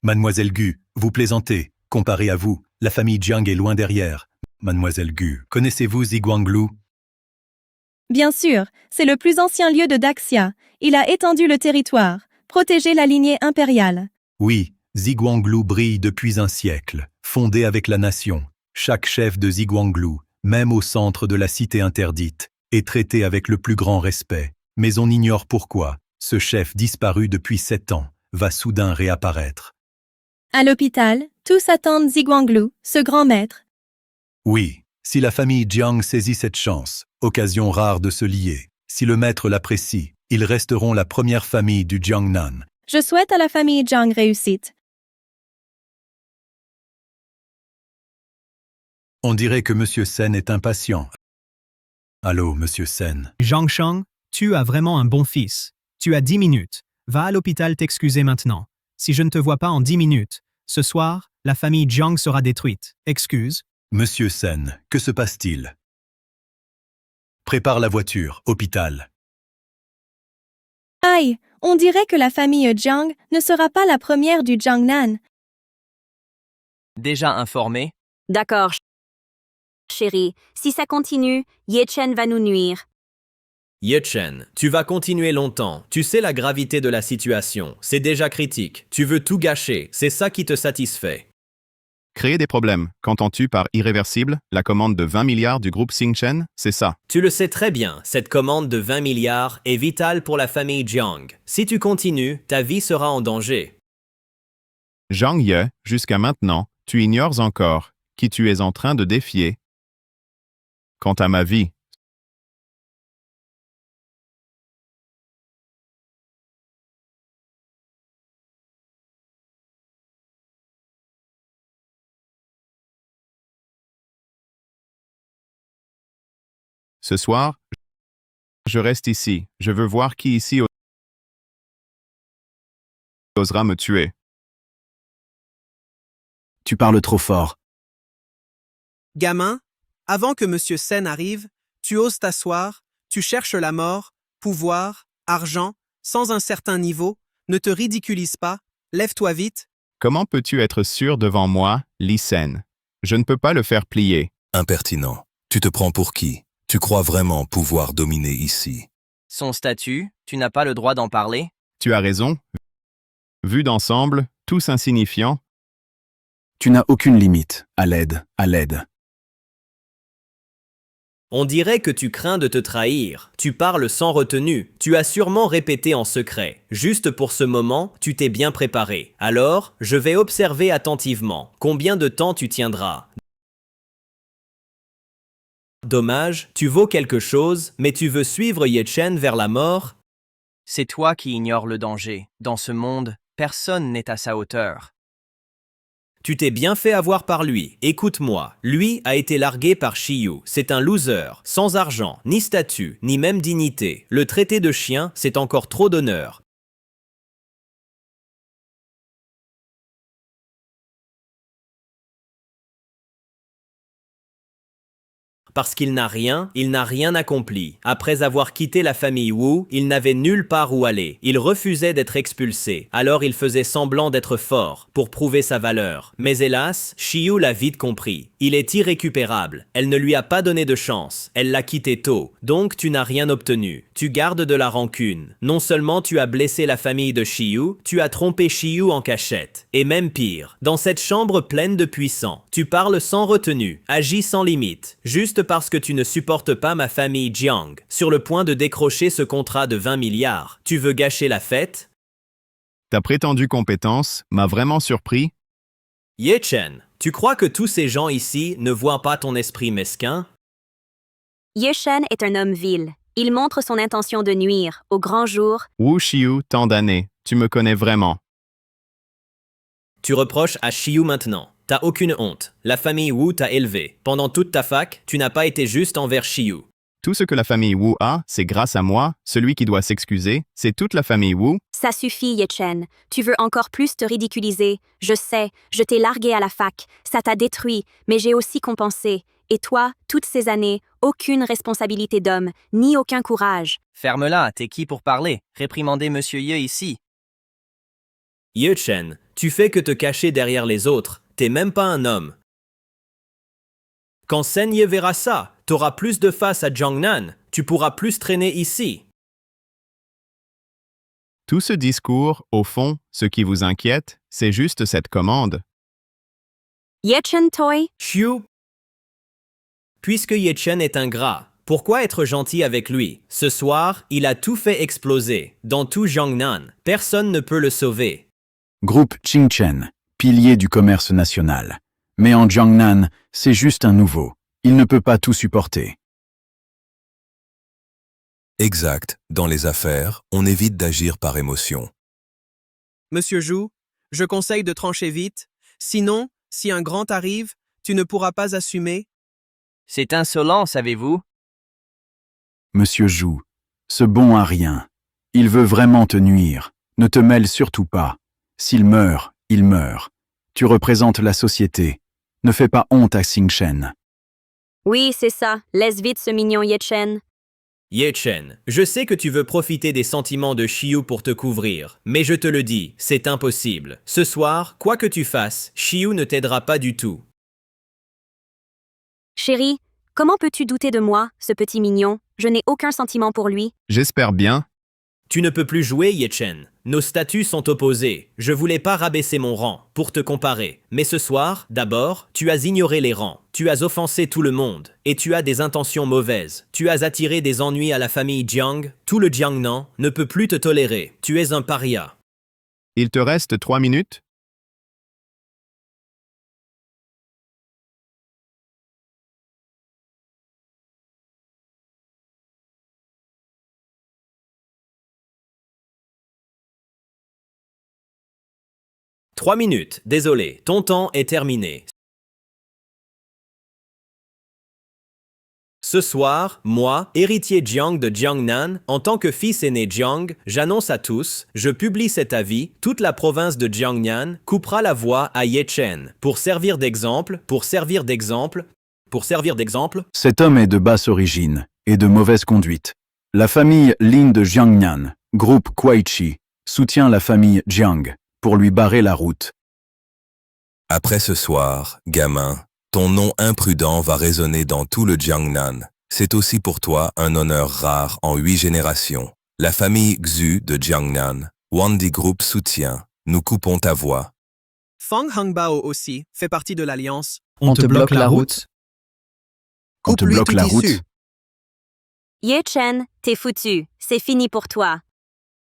Mademoiselle Gu, vous plaisantez. Comparé à vous, la famille Jiang est loin derrière. Mademoiselle Gu, connaissez-vous Ziguanglu?
Bien sûr, c'est le plus ancien lieu de Daxia. Il a étendu le territoire, protégé la lignée impériale.
Oui, Ziguanglu brille depuis un siècle, fondé avec la nation. Chaque chef de Ziguanglu, même au centre de la cité interdite, est traité avec le plus grand respect. Mais on ignore pourquoi ce chef disparu depuis 7 ans va soudain réapparaître.
À l'hôpital, tous attendent Ziguanglu, ce grand maître.
Oui, si la famille Jiang saisit cette chance, occasion rare de se lier, si le maître l'apprécie, ils resteront la première famille du Jiangnan.
Je souhaite à la famille Jiang réussite.
On dirait que M. Sen est impatient. Allô, M. Sen.
Zhang Shang, tu as vraiment un bon fils. Tu as 10 minutes. Va à l'hôpital t'excuser maintenant. Si je ne te vois pas en 10 minutes, ce soir, la famille Jiang sera détruite. Excuse.
Monsieur Sen, que se passe-t-il? Prépare la voiture, hôpital.
Aïe, on dirait que la famille Jiang ne sera pas la première du Jiangnan.
Déjà informé?
D'accord, chérie. Si ça continue, Ye Chen va nous nuire.
Ye Chen, tu vas continuer longtemps. Tu sais la gravité de la situation. C'est déjà critique. Tu veux tout gâcher. C'est ça qui te satisfait.
Créer des problèmes. Qu'entends-tu par irréversible? La commande de 20 milliards du groupe Xingchen, c'est ça.
Tu le sais très bien, cette commande de 20 milliards est vitale pour la famille Jiang. Si tu continues, ta vie sera en danger.
Zhang Ye, jusqu'à maintenant, tu ignores encore qui tu es en train de défier. Quant à ma vie, ce soir, je reste ici. Je veux voir qui ici osera me tuer.
Tu parles trop fort.
Gamin, avant que M. Sen arrive, tu oses t'asseoir, tu cherches la mort, pouvoir, argent, sans un certain niveau, ne te ridiculise pas, lève-toi vite.
Comment peux-tu être sûr devant moi, Li Sen? Je ne peux pas le faire plier.
Impertinent. Tu te prends pour qui? Tu crois vraiment pouvoir dominer ici?
Son statut, tu n'as pas le droit d'en parler?
Tu as raison. Vu d'ensemble, tous insignifiants.
Tu n'as aucune limite. À l'aide, à l'aide.
On dirait que tu crains de te trahir. Tu parles sans retenue. Tu as sûrement répété en secret. Juste pour ce moment, tu t'es bien préparé. Alors, je vais observer attentivement. Combien de temps tu tiendras? Dommage, tu vaux quelque chose, mais tu veux suivre Ye Chen vers la mort?
C'est toi qui ignores le danger. Dans ce monde, personne n'est à sa hauteur.
Tu t'es bien fait avoir par lui. Écoute-moi, lui a été largué par Shiyu. C'est un loser, sans argent, ni statut, ni même dignité. Le traité de chien, c'est encore trop d'honneur. Parce qu'il n'a rien accompli. Après avoir quitté la famille Wu, il n'avait nulle part où aller. Il refusait d'être expulsé. Alors il faisait semblant d'être fort, pour prouver sa valeur. Mais hélas, Shiyu l'a vite compris. Il est irrécupérable. Elle ne lui a pas donné de chance. Elle l'a quitté tôt. Donc tu n'as rien obtenu. Tu gardes de la rancune. Non seulement tu as blessé la famille de Shiyu, tu as trompé Shiyu en cachette. Et même pire, dans cette chambre pleine de puissants, tu parles sans retenue, agis sans limite, juste parce que tu ne supportes pas ma famille Jiang, sur le point de décrocher ce contrat de 20 milliards. Tu veux gâcher la fête?
Ta prétendue compétence m'a vraiment surpris.
Ye Chen, tu crois que tous ces gens ici ne voient pas ton esprit mesquin?
Ye Shen est un homme vil. Il montre son intention de nuire, au grand jour.
Wu Shiyu, tant d'années, tu me connais vraiment.
Tu reproches à Shiyu maintenant. T'as aucune honte. La famille Wu t'a élevé. Pendant toute ta fac, tu n'as pas été juste envers Shiyu.
Tout ce que la famille Wu a, c'est grâce à moi. Celui qui doit s'excuser, c'est toute la famille Wu.
Ça suffit, Ye Chen. Tu veux encore plus te ridiculiser. Je sais, je t'ai largué à la fac. Ça t'a détruit, mais j'ai aussi compensé. Et toi, toutes ces années, aucune responsabilité d'homme, ni aucun courage.
Ferme-la, t'es qui pour parler? Réprimandez Monsieur Ye ici.
Ye Chen, tu fais que te cacher derrière les autres. T'es même pas un homme. Quand Sen Ye verra ça, t'auras plus de face à Jiangnan. Tu pourras plus traîner ici.
Tout ce discours, au fond, ce qui vous inquiète, c'est juste cette commande.
Ye Chen Toi?
Xiu. Puisque Ye Chen est ingrat, pourquoi être gentil avec lui? Ce soir, il a tout fait exploser. Dans tout Jiangnan, personne ne peut le sauver.
Groupe Qingchen, pilier du commerce national. Mais en Jiangnan, c'est juste un nouveau. Il ne peut pas tout supporter.
Exact, dans les affaires, on évite d'agir par émotion.
Monsieur Zhu, je conseille de trancher vite. Sinon, si un grand arrive, tu ne pourras pas assumer.
C'est insolent, savez-vous?
Monsieur Zhu, ce bon a rien. Il veut vraiment te nuire. Ne te mêle surtout pas. S'il meurt, il meurt. Tu représentes la société. Ne fais pas honte à Xingchen.
Oui, c'est ça. Laisse vite ce mignon Ye Chen.
Ye Chen, je sais que tu veux profiter des sentiments de Shiyu pour te couvrir, mais je te le dis, c'est impossible. Ce soir, quoi que tu fasses, Shiyu ne t'aidera pas du tout.
Chérie, comment peux-tu douter de moi, ce petit mignon? Je n'ai aucun sentiment pour lui.
J'espère bien.
Tu ne peux plus jouer, Ye Chen. Nos statuts sont opposés. Je voulais pas rabaisser mon rang, pour te comparer. Mais ce soir, d'abord, tu as ignoré les rangs. Tu as offensé tout le monde. Et tu as des intentions mauvaises. Tu as attiré des ennuis à la famille Jiang. Tout le Jiangnan ne peut plus te tolérer. Tu es un paria.
Il te reste 3 minutes?
« 3 minutes, désolé, ton temps est terminé. Ce soir, moi, héritier Jiang de Jiangnan, en tant que fils aîné Jiang, j'annonce à tous, je publie cet avis, toute la province de Jiangnan coupera la voie à Ye Chen. Pour servir d'exemple,
Cet homme est de basse origine et de mauvaise conduite. La famille Lin de Jiangnan, groupe Kuaichi, soutient la famille Jiang pour lui barrer la route.
Après ce soir, gamin, ton nom imprudent va résonner dans tout le Jiangnan. C'est aussi pour toi un honneur rare en 8 générations. La famille Xu de Jiangnan, Wandi Group soutient. Nous coupons ta voix.
Fang Hangbao aussi fait partie de l'alliance.
On te bloque la route.
On te bloque la route.
Ye Chen, t'es foutu. C'est fini pour toi.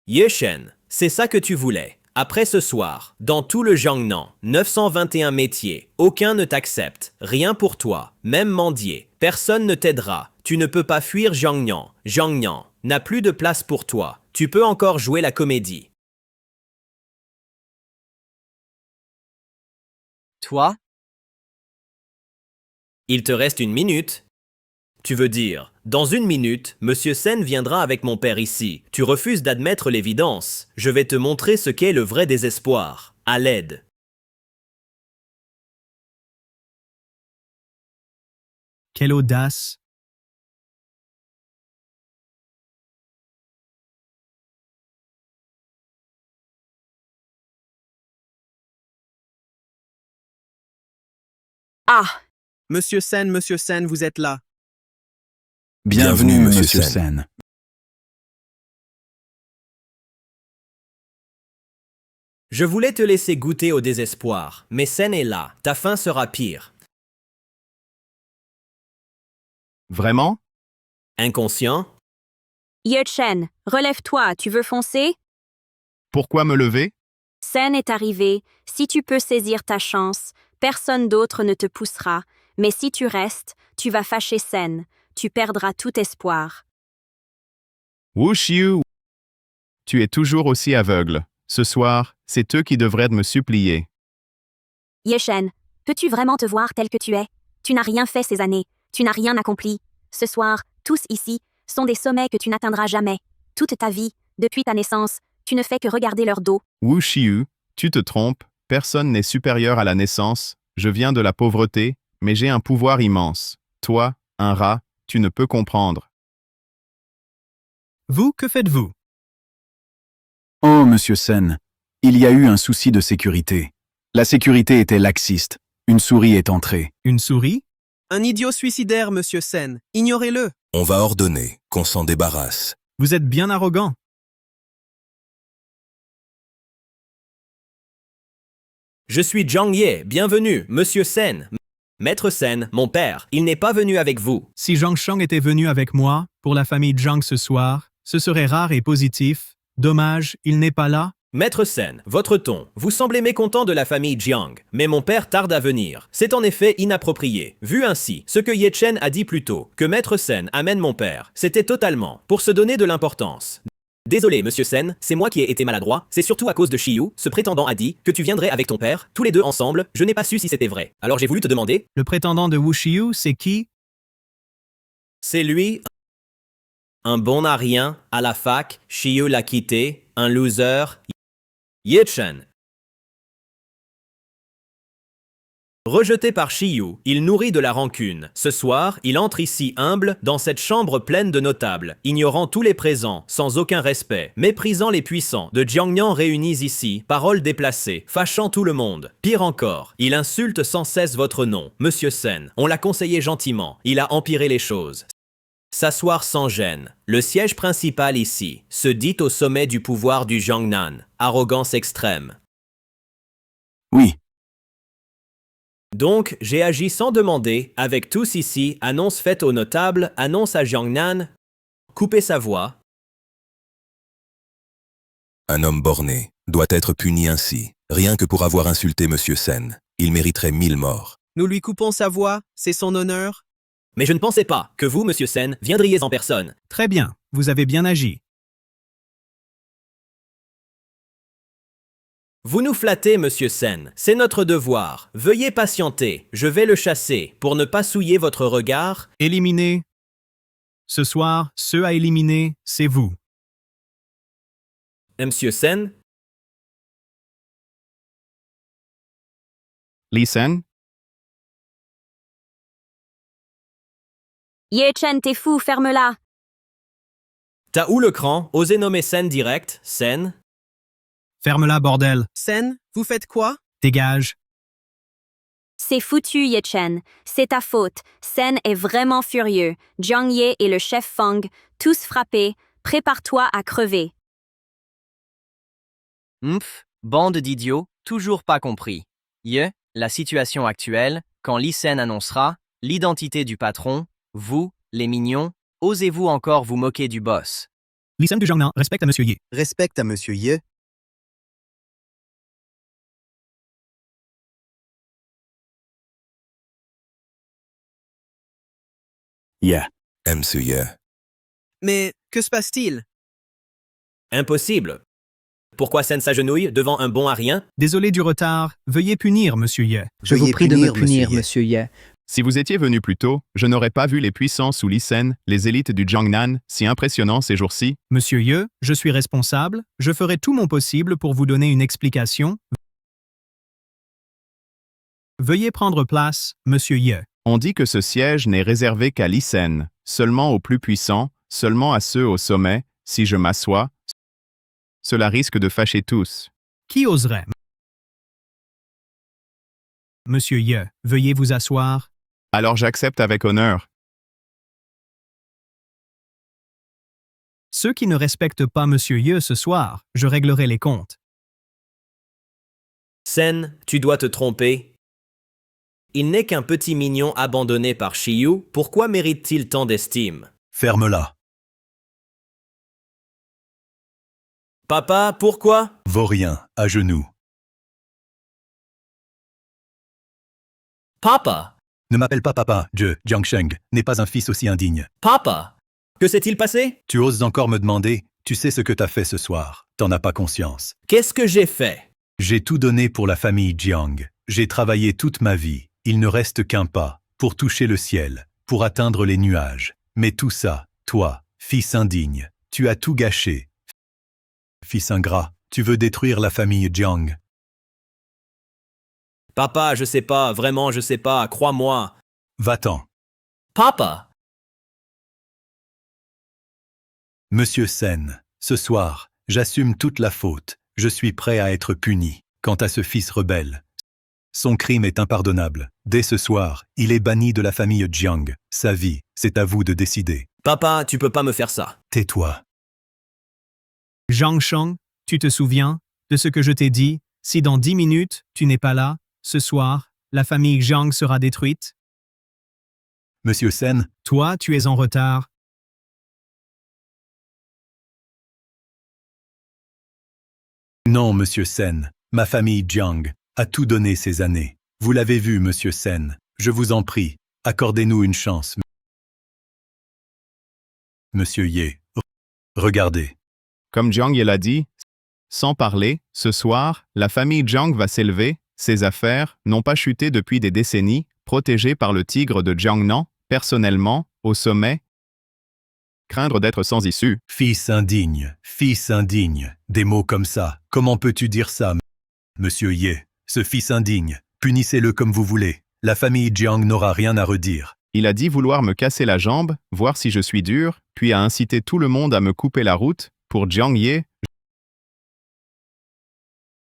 Ye Chen, c'est ça que tu voulais. Après ce soir, dans tout le Jiangnan, 921 métiers, aucun ne t'accepte, rien pour toi, même mendier, personne ne t'aidera, tu ne peux pas fuir Jiangnan. Jiangnan n'a plus de place pour toi, tu peux encore jouer la comédie.
Toi?
Il te reste 1 minute. Tu veux dire, dans 1 minute, Monsieur Sen viendra avec mon père ici. Tu refuses d'admettre l'évidence. Je vais te montrer ce qu'est le vrai désespoir. À l'aide.
Quelle audace!
Ah!
Monsieur Sen, vous êtes là.
Bienvenue, Monsieur Sen.
Je voulais te laisser goûter au désespoir, mais Sen est là. Ta fin sera pire.
Vraiment?
Inconscient?
Ye-Chen, relève-toi, tu veux foncer?
Pourquoi me lever?
Sen est arrivé, si tu peux saisir ta chance, personne d'autre ne te poussera, mais si tu restes, tu vas fâcher Sen, tu perdras tout espoir.
Wu Xiu! Tu es toujours aussi aveugle. Ce soir, c'est eux qui devraient me supplier.
Ye-Chen, peux-tu vraiment te voir tel que tu es? Tu n'as rien fait ces années, tu n'as rien accompli. Ce soir, tous ici, sont des sommets que tu n'atteindras jamais. Toute ta vie, depuis ta naissance, tu ne fais que regarder leur dos.
Wu Xiu, tu te trompes, personne n'est supérieur à la naissance, je viens de la pauvreté, mais j'ai un pouvoir immense. Toi, un rat, tu ne peux comprendre.
Vous, que faites-vous?
Oh, Monsieur Sen, il y a eu un souci de sécurité. La sécurité était laxiste. Une souris est entrée.
Une souris? Un idiot suicidaire, Monsieur Sen. Ignorez-le.
On va ordonner qu'on s'en débarrasse.
Vous êtes bien arrogant.
Je suis Zhang Ye, bienvenue, Monsieur Sen. Maître Sen, mon père, il n'est pas venu avec vous.
Si Zhang Shang était venu avec moi, pour la famille Zhang ce soir, ce serait rare et positif. Dommage, il n'est pas là.
Maître Sen, votre ton, vous semblez mécontent de la famille Jiang, mais mon père tarde à venir. C'est en effet inapproprié. Vu ainsi, ce que Ye-Chen a dit plus tôt, que Maître Sen amène mon père, c'était totalement pour se donner de l'importance. Désolé, Monsieur Sen, c'est moi qui ai été maladroit, c'est surtout à cause de Shiyu, ce prétendant a dit que tu viendrais avec ton père, tous les deux ensemble, je n'ai pas su si c'était vrai. Alors j'ai voulu te demander.
Le prétendant de Wu Shiyu, c'est qui?
C'est lui. Un bon à rien, à la fac, Shiyu l'a quitté, un loser. Ye-Chen. Rejeté par Shiyu, il nourrit de la rancune. Ce soir, il entre ici humble, dans cette chambre pleine de notables, ignorant tous les présents, sans aucun respect, méprisant les puissants, de Jiangnan réunis ici, paroles déplacées, fâchant tout le monde. Pire encore, il insulte sans cesse votre nom, Monsieur Sen. On l'a conseillé gentiment, il a empiré les choses. S'asseoir sans gêne. Le siège principal ici se dit au sommet du pouvoir du Jiangnan. Arrogance extrême.
Oui.
Donc, j'ai agi sans demander, avec tous ici, annonce faite aux notables, annonce à Jiangnan. Couper sa voix.
Un homme borné doit être puni ainsi, rien que pour avoir insulté Monsieur Sen. Il mériterait 1000 morts.
Nous lui coupons sa voix, c'est son honneur.
Mais je ne pensais pas que vous, Monsieur Sen, viendriez en personne.
Très bien, vous avez bien agi.
Vous nous flattez, Monsieur Sen. C'est notre devoir. Veuillez patienter. Je vais le chasser, pour ne pas souiller votre regard.
Éliminé. Ce soir, ceux à éliminer, c'est vous.
Monsieur Sen.
Li Sen?
Ye-Chen, t'es fou, ferme-la.
T'as où le cran? Osez nommer Sen direct, Sen.
Ferme-la, bordel. Sen, vous faites quoi?
Dégage.
C'est foutu, Ye-Chen. C'est ta faute. Sen est vraiment furieux. Jiang Ye et le chef Feng, tous frappés. Prépare-toi à crever.
Bande d'idiots, toujours pas compris. La situation actuelle, quand Li Sen annoncera l'identité du patron, vous, les mignons, osez-vous encore vous moquer du boss?
Li Sen du Jiangnan, respecte à Monsieur Ye.
Respecte à Monsieur Ye.
Yeah.
Monsieur.
Mais que se passe-t-il?
Impossible. Pourquoi Sen s'agenouille devant un bon à rien?
Désolé du retard, veuillez punir, monsieur Ye.
Je vous prie de me punir, monsieur Ye.
Si vous étiez venu plus tôt, je n'aurais pas vu les puissants sous Lee Sen, les élites du Jiangnan, si impressionnants ces jours-ci.
Monsieur Ye, je suis responsable, je ferai tout mon possible pour vous donner une explication. Veuillez prendre place, monsieur Ye.
On dit que ce siège n'est réservé qu'à Lee Sen, seulement aux plus puissants, seulement à ceux au sommet. Si je m'assois, cela risque de fâcher tous.
Qui oserait? Monsieur Ye, veuillez vous asseoir.
Alors j'accepte avec honneur.
Ceux qui ne respectent pas monsieur Ye ce soir, je réglerai les comptes.
Sen, tu dois te tromper. Il n'est qu'un petit mignon abandonné par Shiyu, pourquoi mérite-t-il tant d'estime?
Ferme-la.
Papa, pourquoi?
Vaurien, à genoux.
Papa!
Ne m'appelle pas papa, Jiangsheng n'est pas un fils aussi indigne.
Papa! Que s'est-il passé?
Tu oses encore me demander, tu sais ce que t'as fait ce soir, t'en as pas conscience.
Qu'est-ce que j'ai fait?
J'ai tout donné pour la famille Jiang. J'ai travaillé toute ma vie, il ne reste qu'un pas, pour toucher le ciel, pour atteindre les nuages. Mais tout ça, toi, fils indigne, tu as tout gâché. Fils ingrat, tu veux détruire la famille Jiang.
Papa, je sais pas, vraiment je sais pas, crois-moi.
Va-t'en.
Papa!
Monsieur Sen, ce soir, j'assume toute la faute, je suis prêt à être puni. Quant à ce fils rebelle, son crime est impardonnable. Dès ce soir, il est banni de la famille Jiang. Sa vie, c'est à vous de décider.
Papa, tu peux pas me faire ça.
Tais-toi.
Zhang Sheng, tu te souviens de ce que je t'ai dit? Si dans 10 minutes, tu n'es pas là, ce soir, la famille Jiang sera détruite?
Monsieur Sen,
toi, tu es en retard.
Non, monsieur Sen, ma famille Jiang a tout donné ces années. Vous l'avez vu, monsieur Sen, je vous en prie, accordez-nous une chance. Monsieur Ye, regardez.
Comme Jiang Ye l'a dit, sans parler, ce soir, la famille Jiang va s'élever, ses affaires n'ont pas chuté depuis des décennies, protégées par le tigre de Jiangnan, personnellement, au sommet. Craindre d'être sans issue.
Fils indigne, des mots comme ça, comment peux-tu dire ça, monsieur Ye, ce fils indigne, punissez-le comme vous voulez, la famille Jiang n'aura rien à redire.
Il a dit vouloir me casser la jambe, voir si je suis dur, puis a incité tout le monde à me couper la route. Pour Jiang Ye,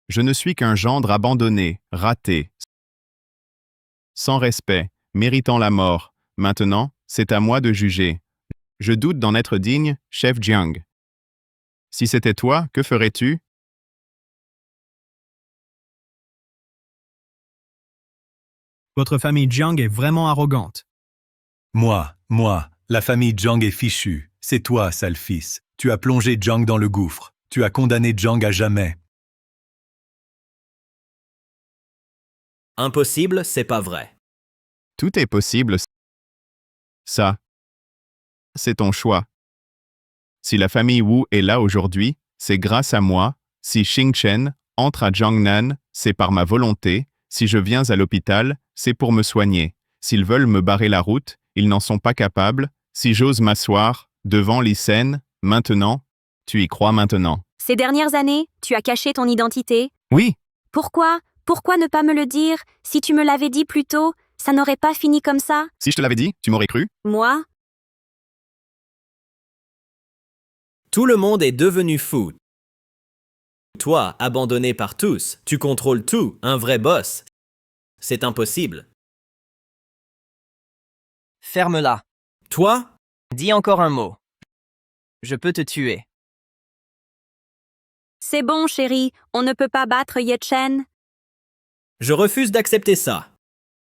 je ne suis qu'un gendre abandonné, raté, sans respect, méritant la mort. Maintenant, c'est à moi de juger. Je doute d'en être digne, chef Jiang. Si c'était toi, que ferais-tu?
Votre famille Jiang est vraiment arrogante.
Moi, la famille Jiang est fichue. C'est toi, sale fils. Tu as plongé Jiang dans le gouffre. Tu as condamné Jiang à jamais.
Impossible, c'est pas vrai.
Tout est possible. Ça, c'est ton choix. Si la famille Wu est là aujourd'hui, c'est grâce à moi. Si Xingchen entre à Jiangnan, c'est par ma volonté. Si je viens à l'hôpital, c'est pour me soigner. S'ils veulent me barrer la route, ils n'en sont pas capables. Si j'ose m'asseoir devant Lee Sen, maintenant, tu y crois maintenant.
Ces dernières années, tu as caché ton identité?
Oui.
Pourquoi? Pourquoi ne pas me le dire? Si tu me l'avais dit plus tôt, ça n'aurait pas fini comme ça?
Si je te l'avais dit, tu m'aurais cru?
Moi?
Tout le monde est devenu fou. Toi, abandonné par tous, tu contrôles tout, un vrai boss. C'est impossible.
Ferme-la.
Toi?
Dis encore un mot. Je peux te tuer.
C'est bon, chérie, on ne peut pas battre Ye Chen.
Je refuse d'accepter ça.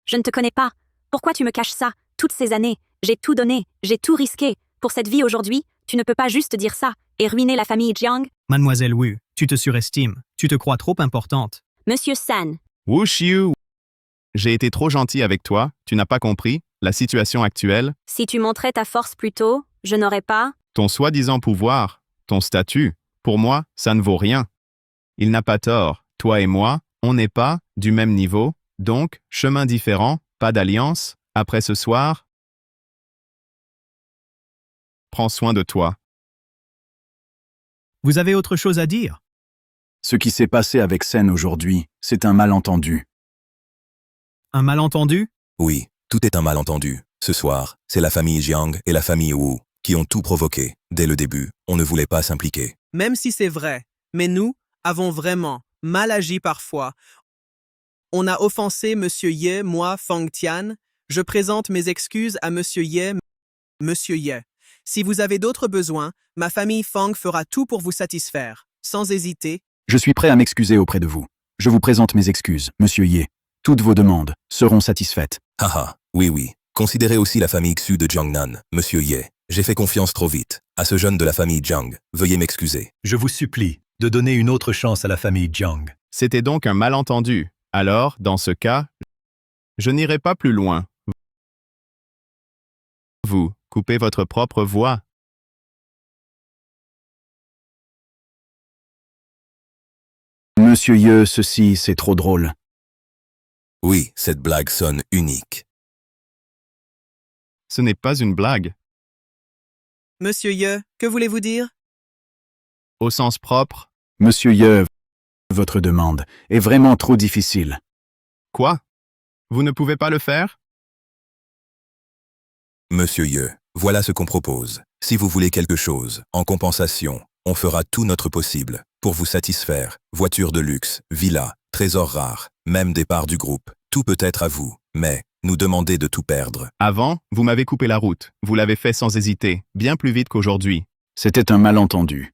Je ne te connais pas. Pourquoi tu me caches ça? Toutes ces années, j'ai tout donné, j'ai tout risqué. Pour cette vie aujourd'hui, tu ne peux pas juste dire ça et ruiner la famille Jiang.
Mademoiselle Wu, tu te surestimes. Tu te crois trop importante.
Monsieur San.
Wu Xiu. J'ai été trop gentil avec toi, tu n'as pas compris la situation actuelle.
Si tu montrais ta force plus tôt, je n'aurais pas.
Ton soi-disant pouvoir, ton statut, pour moi, ça ne vaut rien. Il n'a pas tort. Toi et moi, on n'est pas du même niveau, donc, chemin différent, pas d'alliance. Après ce soir, prends soin de toi.
Vous avez autre chose à dire?
Ce qui s'est passé avec Sen aujourd'hui, c'est un malentendu.
Un malentendu?
Oui, tout est un malentendu. Ce soir, c'est la famille Jiang et la famille Wu qui ont tout provoqué. Dès le début, on ne voulait pas s'impliquer.
Même si c'est vrai, mais nous avons vraiment mal agi parfois. On a offensé Monsieur Ye, moi, Fang Tian. Je présente mes excuses à Monsieur Ye. Monsieur Ye, si vous avez d'autres besoins, ma famille Fang fera tout pour vous satisfaire. Sans hésiter.
Je suis prêt à m'excuser auprès de vous. Je vous présente mes excuses, Monsieur Ye. Toutes vos demandes seront satisfaites.
Haha, oui. Considérez aussi la famille Xu de Jiangnan, Monsieur Ye. J'ai fait confiance trop vite. À ce jeune de la famille Jiang, veuillez m'excuser.
Je vous supplie de donner une autre chance à la famille Jiang.
C'était donc un malentendu. Alors, dans ce cas, je n'irai pas plus loin. Vous, coupez votre propre voix.
Monsieur Ye, ceci, c'est trop drôle.
Oui, cette blague sonne unique.
Ce n'est pas une blague.
Monsieur Ye, que voulez-vous dire?
Au sens propre.
Monsieur Ye, votre demande est vraiment trop difficile.
Quoi? Vous ne pouvez pas le faire?
Monsieur Ye, voilà ce qu'on propose. Si vous voulez quelque chose, en compensation, on fera tout notre possible pour vous satisfaire. Voiture de luxe, villa, trésors rares, même départ du groupe. Tout peut être à vous, mais nous demander de tout perdre.
Avant, vous m'avez coupé la route. Vous l'avez fait sans hésiter, bien plus vite qu'aujourd'hui.
C'était un malentendu.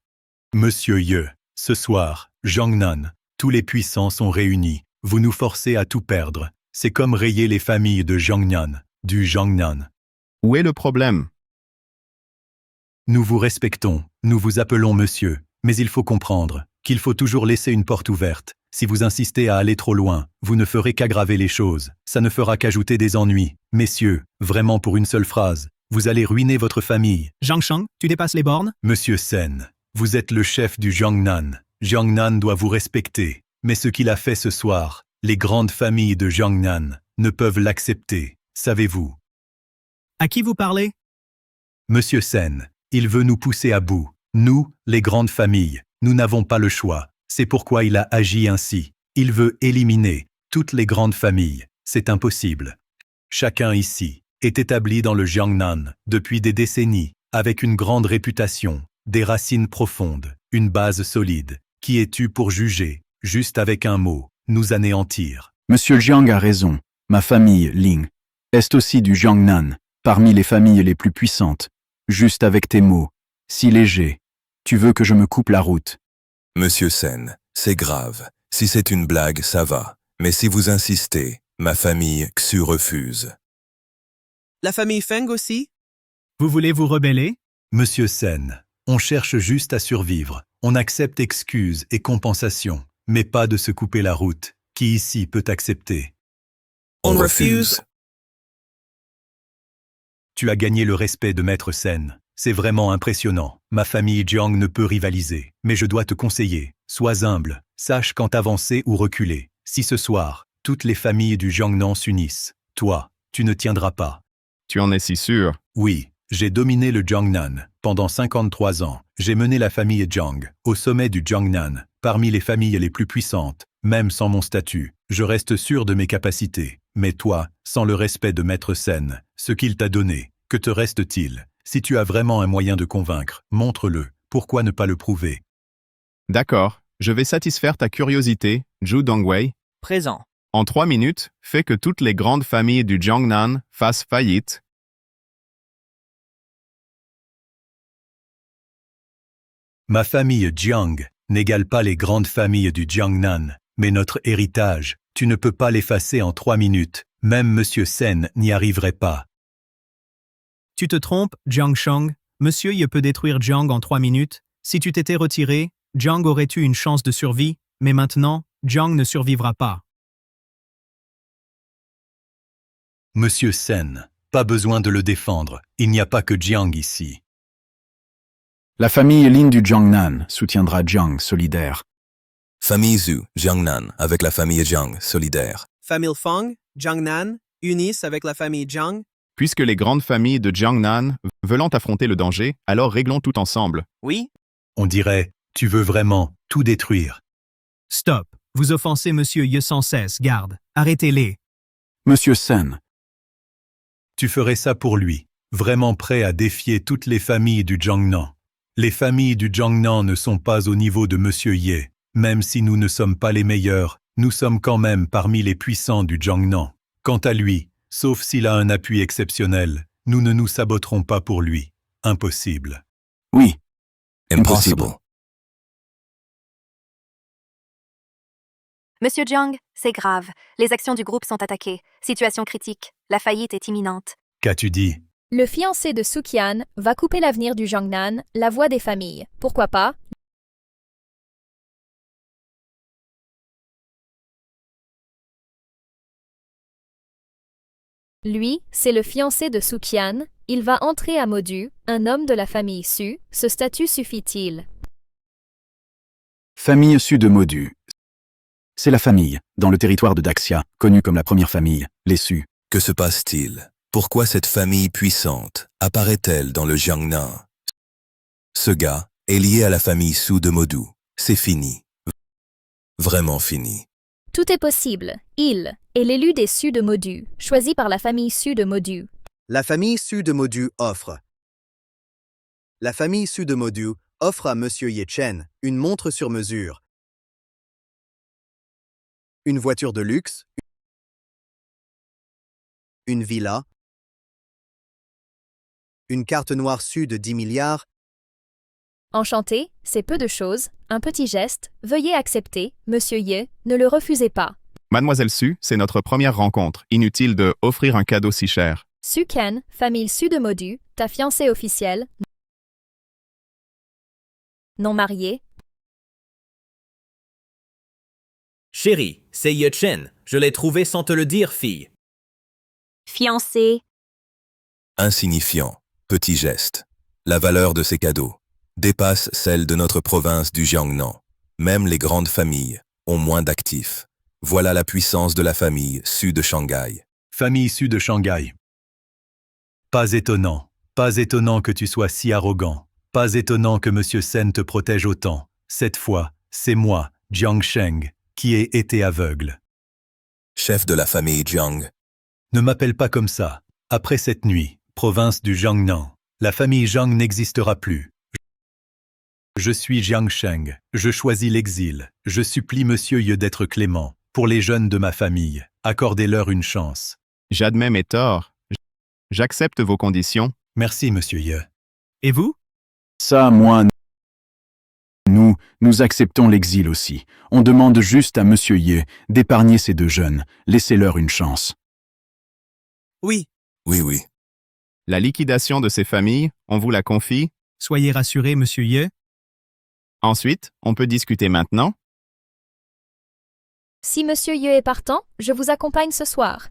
Monsieur Ye, ce soir, Jiangnan, tous les puissants sont réunis. Vous nous forcez à tout perdre. C'est comme rayer les familles de Jiangnan, du Jiangnan.
Où est le problème?
Nous vous respectons, nous vous appelons monsieur, mais il faut comprendre qu'il faut toujours laisser une porte ouverte. Si vous insistez à aller trop loin, vous ne ferez qu'aggraver les choses. Ça ne fera qu'ajouter des ennuis. Messieurs, vraiment pour une seule phrase, vous allez ruiner votre famille.
Zhang Shang, tu dépasses les bornes?
Monsieur Sen, vous êtes le chef du Jiangnan. Jiangnan doit vous respecter. Mais ce qu'il a fait ce soir, les grandes familles de Jiangnan ne peuvent l'accepter. Savez-vous?
À qui vous parlez?
Monsieur Sen, il veut nous pousser à bout. Nous, les grandes familles, nous n'avons pas le choix. C'est pourquoi il a agi ainsi. Il veut éliminer toutes les grandes familles. C'est impossible. Chacun ici est établi dans le Jiangnan depuis des décennies, avec une grande réputation, des racines profondes, une base solide. Qui es-tu pour juger, juste avec un mot, nous anéantir?
Monsieur Jiang a raison. Ma famille, Ling, est aussi du Jiangnan, parmi les familles les plus puissantes. Juste avec tes mots, si légers. Tu veux que je me coupe la route?
Monsieur Sen, c'est grave. Si c'est une blague, ça va. Mais si vous insistez, ma famille Xu refuse.
La famille Feng aussi?
Vous voulez vous rebeller?
Monsieur Sen, on cherche juste à survivre. On accepte excuses et compensations, mais pas de se couper la route. Qui ici peut accepter?
On refuse.
Tu as gagné le respect de Maître Sen. C'est vraiment impressionnant. Ma famille Jiang ne peut rivaliser, mais je dois te conseiller. Sois humble, sache quand avancer ou reculer. Si ce soir, toutes les familles du Jiangnan s'unissent, toi, tu ne tiendras pas.
Tu en es si sûr?
Oui, j'ai dominé le Jiangnan. Pendant 53 ans, j'ai mené la famille Jiang au sommet du Jiangnan, parmi les familles les plus puissantes. Même sans mon statut, je reste sûr de mes capacités. Mais toi, sans le respect de Maître Sen, ce qu'il t'a donné, que te reste-t-il? Si tu as vraiment un moyen de convaincre, montre-le. Pourquoi ne pas le prouver?
D'accord, je vais satisfaire ta curiosité, Zhu Dongwei.
Présent.
En 3 minutes, fais que toutes les grandes familles du Jiangnan fassent faillite.
Ma famille Jiang n'égale pas les grandes familles du Jiangnan, mais notre héritage, tu ne peux pas l'effacer en 3 minutes. Même Monsieur Sen n'y arriverait pas.
Tu te trompes, Jiang Shang. Monsieur Ye peut détruire Jiang en 3 minutes. Si tu t'étais retiré, Jiang aurait eu une chance de survie, mais maintenant, Jiang ne survivra pas.
Monsieur Sen, pas besoin de le défendre. Il n'y a pas que Jiang ici.
La famille Lin du Jiangnan soutiendra Jiang solidaire.
Famille Zhu, Jiangnan, avec la famille Jiang, solidaire.
Famille Feng, Jiangnan, unissent avec la famille Jiang.
Puisque les grandes familles de Jiangnan veulent affronter le danger, alors réglons tout ensemble.
Oui?
On dirait, tu veux vraiment tout détruire.
Stop. Vous offensez Monsieur Ye sans cesse, garde. Arrêtez-les.
Monsieur Sen,
Tu ferais ça pour lui, vraiment prêt à défier toutes les familles du Jiangnan. Les familles du Jiangnan ne sont pas au niveau de Monsieur Ye. Même si nous ne sommes pas les meilleurs, nous sommes quand même parmi les puissants du Jiangnan. Quant à lui, sauf s'il a un appui exceptionnel, nous ne nous saboterons pas pour lui. Impossible.
oui.
Impossible.
Monsieur Jiang, c'est grave. Les actions du groupe sont attaquées. Situation critique. La faillite est imminente.
Qu'as-tu dit?
Le fiancé de Suqian va couper l'avenir du Jiangnan, la voix des familles. Pourquoi pas? Lui, c'est le fiancé de Suqian. Il va entrer à Modu, un homme de la famille Su. Ce statut suffit-il?
Famille Su de Modu. C'est la famille, dans le territoire de Daxia, connue comme la première famille, les Su.
Que se passe-t-il? Pourquoi cette famille puissante apparaît-elle dans le Jiangnan? Ce gars est lié à la famille Su de Modu. C'est fini. Vraiment fini.
Tout est possible. Il est l'élu des Su de Modu, choisi par la famille Su de Modu.
La famille Su de Modu offre. La famille Su de Modu offre à Monsieur Ye Chen une montre sur mesure, une voiture de luxe, une villa, une carte noire Su de 10 milliards.
Enchanté, c'est peu de choses, un petit geste, veuillez accepter, Monsieur Ye, ne le refusez pas.
Mademoiselle Su, c'est notre première rencontre. Inutile de offrir un cadeau si cher.
Suken, famille Su de Modu, ta fiancée officielle, non mariée.
Chérie, c'est Ye Chen. Je l'ai trouvé sans te le dire, fille.
Fiancé,
Insignifiant, petit geste. La valeur de ces cadeaux dépasse celle de notre province du Jiangnan. Même les grandes familles ont moins d'actifs. Voilà la puissance de la famille Su de Shanghai.
Famille Su de Shanghai. Pas étonnant que tu sois si arrogant. Pas étonnant que Monsieur Sen te protège autant. Cette fois, c'est moi, Jiang Sheng, qui ai été aveugle.
Chef de la famille Jiang.
Ne m'appelle pas comme ça. Après cette nuit, province du Jiangnan, la famille Jiang n'existera plus. Je suis Jiang Sheng. Je choisis l'exil. Je supplie Monsieur Ye d'être clément. Pour les jeunes de ma famille, accordez-leur une chance.
J'admets mes torts. J'accepte vos conditions.
Merci, Monsieur Ye.
Et vous?
Ça, moi, nous acceptons l'exil aussi. On demande juste à Monsieur Ye d'épargner ces deux jeunes. Laissez-leur une chance.
Oui.
Oui.
La liquidation de ces familles, on vous la confie.
Soyez rassuré, Monsieur Ye.
Ensuite, on peut discuter maintenant.
Si Monsieur Ye est partant, je vous accompagne ce soir.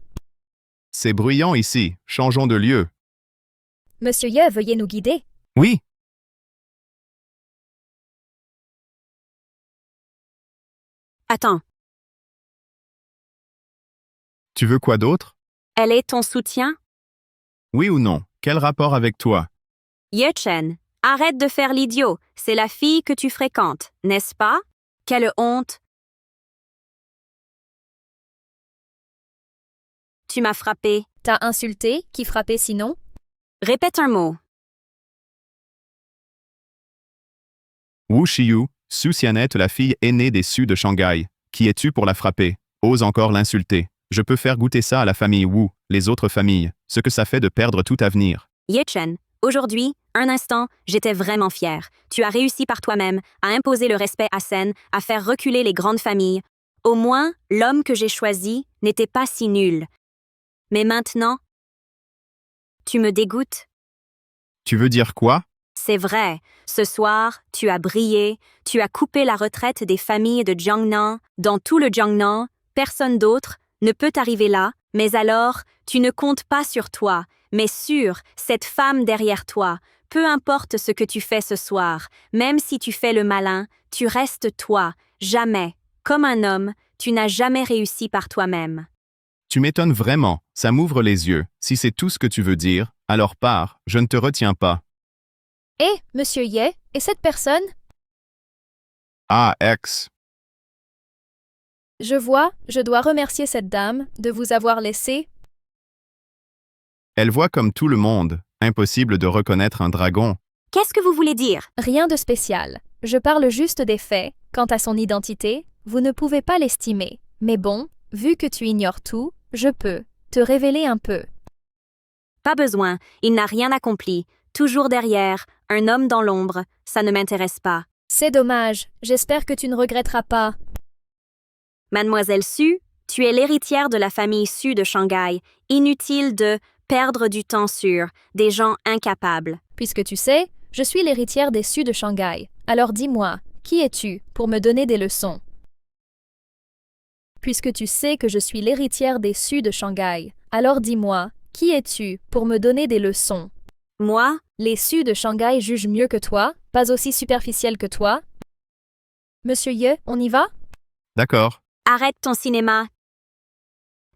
C'est bruyant ici. Changeons de lieu.
Monsieur Ye, veuillez nous guider.
Oui.
attends,
Tu veux quoi d'autre?
elle est ton soutien?
Oui ou non? Quel rapport avec toi?
Ye Chen, arrête de faire l'idiot. C'est la fille que tu fréquentes, n'est-ce pas? Quelle honte! Tu m'as frappé.
T'as insulté, qui frappait sinon?
Répète un mot.
Wu Shiyu, Su Xianet, la fille aînée des Su de Shanghai. Qui es-tu pour la frapper? Ose encore l'insulter. Je peux faire goûter ça à la famille Wu, les autres familles, ce que ça fait de perdre tout avenir.
Ye Chen, aujourd'hui, un instant, j'étais vraiment fière. Tu as réussi par toi-même à imposer le respect à Sen, à faire reculer les grandes familles. Au moins, l'homme que j'ai choisi n'était pas si nul. Mais maintenant, tu me dégoûtes.
Tu veux dire quoi?
C'est vrai, ce soir, tu as brillé, tu as coupé la retraite des familles de Jiangnan. Dans tout le Jiangnan, personne d'autre ne peut arriver là, mais alors, tu ne comptes pas sur toi, mais sur cette femme derrière toi. Peu importe ce que tu fais ce soir, même si tu fais le malin, tu restes toi, jamais, Comme un homme, tu n'as jamais réussi par toi-même.
Tu m'étonnes vraiment, ça m'ouvre les yeux. Si c'est tout ce que tu veux dire, alors pars, je ne te retiens pas.
Eh, monsieur Ye, et cette personne?
Ah, ex.
Je vois, je dois remercier cette dame de vous avoir laissé.
Elle voit comme tout le monde. Impossible de reconnaître un dragon.
Qu'est-ce que vous voulez dire?
Rien de spécial. Je parle juste des faits. Quant à son identité, vous ne pouvez pas l'estimer. Mais bon, vu que tu ignores tout, je peux te révéler un peu.
Pas besoin, il n'a rien accompli. Toujours derrière, un homme dans l'ombre, ça ne m'intéresse pas.
C'est dommage, j'espère que tu ne regretteras pas.
Mademoiselle Su, tu es l'héritière de la famille Su de Shanghai. Inutile de perdre du temps sur des gens incapables.
Puisque tu sais, je suis l'héritière des Su de Shanghai. Alors dis-moi, qui es-tu pour me donner des leçons? Puisque tu sais que je suis l'héritière des Su de Shanghai, alors dis-moi, qui es-tu pour me donner des leçons?
Moi?
Les Su de Shanghai jugent mieux que toi, pas aussi superficiel que toi. Monsieur Ye, on y va?
D'accord.
Arrête ton cinéma.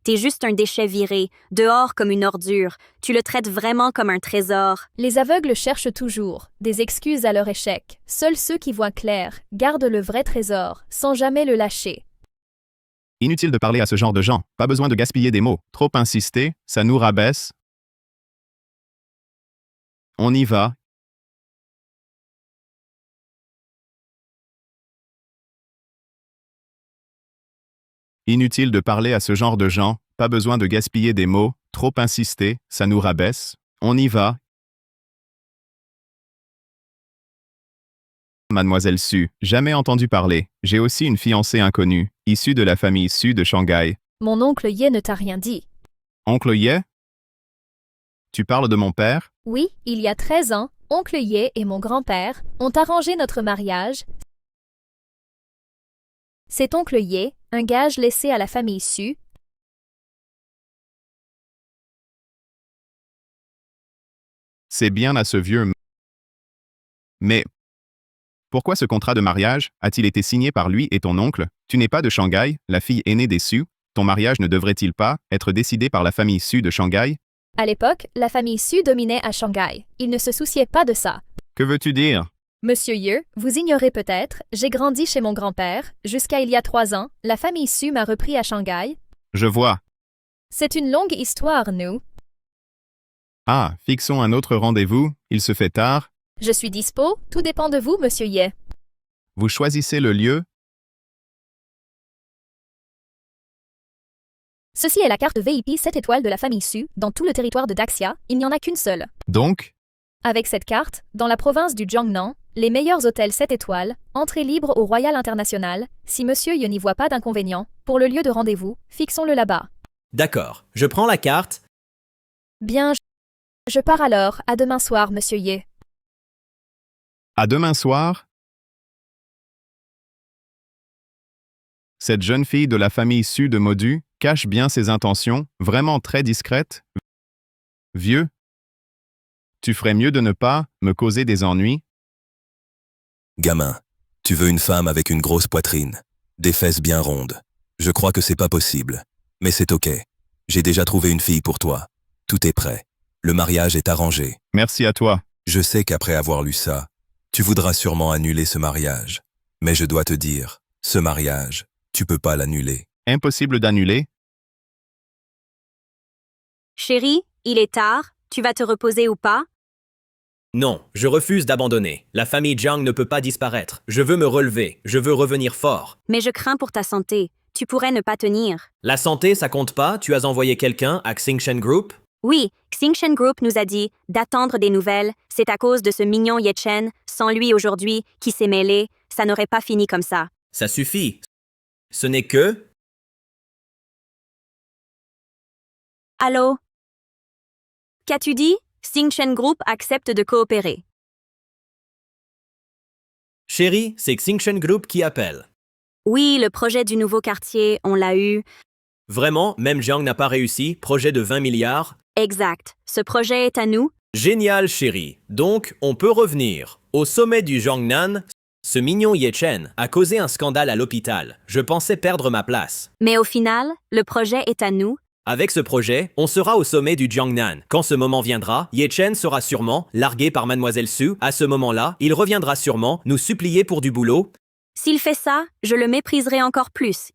T'es juste un déchet viré, dehors comme une ordure. Tu le traites vraiment comme un trésor.
Les aveugles cherchent toujours des excuses à leur échec. Seuls ceux qui voient clair gardent le vrai trésor, sans jamais le lâcher.
Inutile de parler à ce genre de gens. Pas besoin de gaspiller des mots. Trop insister, ça nous rabaisse. On y va. Inutile de parler à ce genre de gens, pas besoin de gaspiller des mots, trop insister, ça nous rabaisse. On y va. Mademoiselle Su, jamais entendu parler. J'ai aussi une fiancée inconnue, issue de la famille Su de Shanghai.
Mon oncle Ye ne t'a rien dit.
Oncle Ye? Tu parles de mon père?
Oui, il y a 13 ans, oncle Ye et mon grand-père ont arrangé notre mariage. C'est oncle Ye, un gage laissé à la famille Su.
C'est bien à ce vieux. Mais pourquoi ce contrat de mariage a-t-il été signé par lui et ton oncle? Tu n'es pas de Shanghai, la fille aînée des Su. Ton mariage ne devrait-il pas être décidé par la famille Su de Shanghai?
À l'époque, la famille Su dominait à Shanghai. Ils ne se souciaient pas de ça.
Que veux-tu dire?
Monsieur Ye, vous ignorez peut-être, j'ai grandi chez mon grand-père. Jusqu'à il y a 3 ans, la famille Su m'a repris à Shanghai.
Je vois.
C'est une longue histoire, nous.
Ah, fixons un autre rendez-vous, il se fait tard.
Je suis dispo, tout dépend de vous, monsieur Ye.
Vous choisissez le lieu?
Ceci est la carte VIP 7 étoiles de la famille Su, dans tout le territoire de Daxia, il n'y en a qu'une seule.
Donc?
Avec cette carte, dans la province du Jiangnan, les meilleurs hôtels 7 étoiles, entrée libre au Royal International, si monsieur Ye n'y voit pas d'inconvénient, pour le lieu de rendez-vous, fixons-le là-bas.
D'accord, je prends la carte.
Bien, je pars alors, à demain soir, monsieur Ye.
À demain soir? Cette jeune fille de la famille Su de Modu cache bien ses intentions, vraiment très discrète. Vieux? Tu ferais mieux de ne pas me causer des ennuis?
Gamin, tu veux une femme avec une grosse poitrine, des fesses bien rondes. Je crois que c'est pas possible. Mais c'est ok. J'ai déjà trouvé une fille pour toi. Tout est prêt. Le mariage est arrangé.
Merci à toi.
Je sais qu'après avoir lu ça, tu voudras sûrement annuler ce mariage. Mais je dois te dire, ce mariage, tu peux pas l'annuler.
Impossible d'annuler?
Chérie, il est tard, tu vas te reposer ou pas?
Non, je refuse d'abandonner. La famille Jiang ne peut pas disparaître. Je veux me relever. Je veux revenir fort.
Mais je crains pour ta santé. Tu pourrais ne pas tenir.
La santé, ça compte pas? Tu as envoyé quelqu'un à Xingshen Group?
Oui, Xingshen Group nous a dit d'attendre des nouvelles. C'est à cause de ce mignon Ye Chen, sans lui aujourd'hui, qui s'est mêlé. Ça n'aurait pas fini comme ça.
Ça suffit. Ce n'est que...
Allô? Qu'as-tu dit? Xingshen Group accepte de coopérer.
Chérie, c'est Xingshen Group qui appelle.
Oui, le projet du nouveau quartier, on l'a eu.
Vraiment, même Jiang n'a pas réussi, projet de 20 milliards.
Exact. Ce projet est à nous.
Génial, chérie. Donc, on peut revenir. Au sommet du Jiangnan, Ce mignon Yechen a causé un scandale à l'hôpital. Je pensais perdre ma place.
Mais au final, le projet est à nous.
Avec ce projet, on sera au sommet du Jiangnan. Quand ce moment viendra, Yechen sera sûrement largué par Mademoiselle Su. À ce moment-là, il reviendra sûrement nous supplier pour du boulot.
S'il fait ça, je le mépriserai encore plus.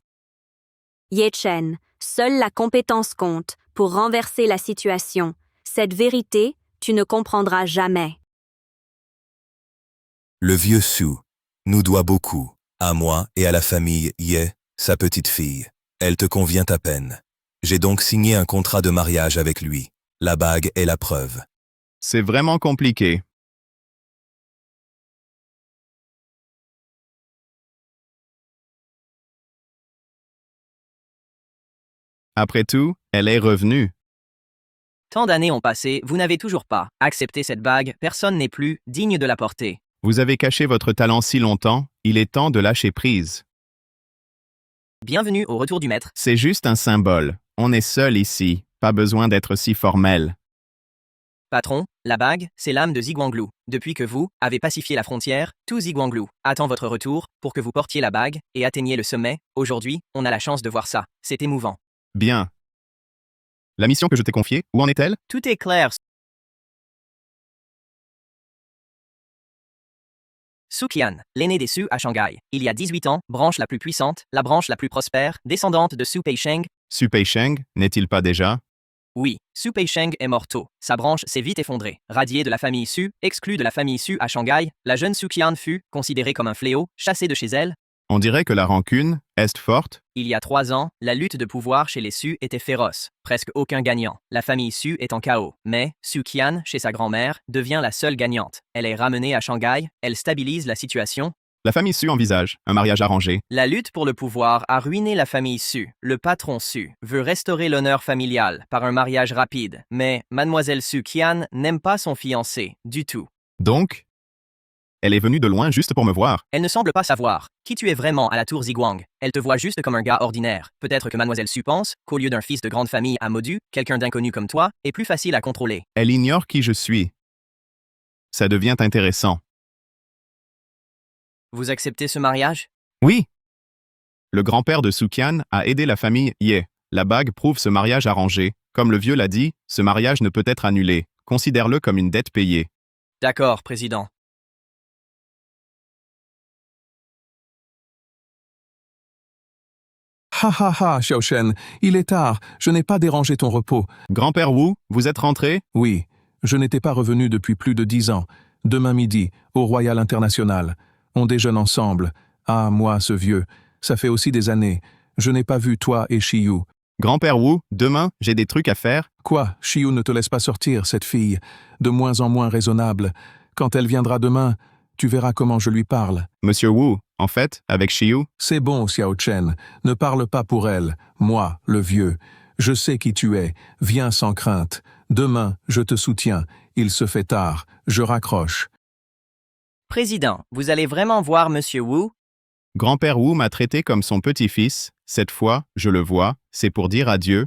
Yechen, seule la compétence compte pour renverser la situation. Cette vérité, tu ne comprendras jamais.
Le vieux Su nous doit beaucoup, à moi et à la famille Ye, sa petite fille. Elle te convient à peine. J'ai donc signé un contrat de mariage avec lui. La bague est la preuve.
C'est vraiment compliqué. Après tout, elle est revenue.
Tant d'années ont passé, vous n'avez toujours pas accepté cette bague, personne n'est plus digne de la porter.
Vous avez caché votre talent si longtemps, il est temps de lâcher prise.
Bienvenue au retour du maître.
C'est juste un symbole. On est seul ici, pas besoin d'être si formel.
Patron, la bague, c'est l'âme de Ziguanglu. Depuis que vous avez pacifié la frontière, tout Ziguanglu attend votre retour pour que vous portiez la bague et atteigniez le sommet. Aujourd'hui, on a la chance de voir ça. C'est émouvant.
Bien. La mission que je t'ai confiée, où en est-elle?
Tout est clair. Su Qian, l'aîné des Su à Shanghai. Il y a 18 ans, branche la plus puissante, la branche la plus prospère, descendante de Su Peicheng.
Su Peicheng, n'est-il pas déjà?
Oui, Su Peicheng est mort tôt. Sa branche s'est vite effondrée. Radiée de la famille Su, exclue de la famille Su à Shanghai, la jeune Su Qian fut considérée comme un fléau, chassée de chez elle.
On dirait que la rancune est forte.
Il y a 3 ans, la lutte de pouvoir chez les Su était féroce. Presque aucun gagnant. La famille Su est en chaos. Mais Su Qian, chez sa grand-mère, devient la seule gagnante. Elle est ramenée à Shanghai, elle stabilise la situation.
La famille Su envisage un mariage arrangé.
La lutte pour le pouvoir a ruiné la famille Su. Le patron Su veut restaurer l'honneur familial par un mariage rapide. Mais Mademoiselle Su Qian n'aime pas son fiancé, du tout.
Donc, elle est venue de loin juste pour me voir.
Elle ne semble pas savoir qui tu es vraiment à la tour Ziguang. Elle te voit juste comme un gars ordinaire. Peut-être que Mademoiselle Su pense qu'au lieu d'un fils de grande famille à Modu, quelqu'un d'inconnu comme toi est plus facile à contrôler.
Elle ignore qui je suis. Ça devient intéressant.
Vous acceptez ce mariage?
Oui. Le grand-père de Su Qian a aidé la famille Ye. La bague prouve ce mariage arrangé. Comme le vieux l'a dit, ce mariage ne peut être annulé. Considère-le comme une dette payée.
D'accord, président.
Ha ha ha, Xiao Shen, il est tard, je n'ai pas dérangé ton repos.
Grand-père Wu, vous êtes rentré?
Oui, je n'étais pas revenu depuis plus de 10 ans. Demain midi, au Royal International. On déjeune ensemble. Ah, moi, ce vieux, ça fait aussi des années. Je n'ai pas vu toi et Shiyu.
Grand-père Wu, demain, j'ai des trucs à faire.
Quoi, Shiyu ne te laisse pas sortir, cette fille, de moins en moins raisonnable. Quand elle viendra demain, tu verras comment je lui parle.
Monsieur Wu, en fait, avec Shiyu?
C'est bon, Xiao Chen, ne parle pas pour elle. Moi, le vieux, je sais qui tu es. Viens sans crainte. Demain, je te soutiens. Il se fait tard. Je raccroche.
Président, vous allez vraiment voir Monsieur Wu?
Grand-père Wu m'a traité comme son petit-fils. Cette fois, je le vois, c'est pour dire adieu.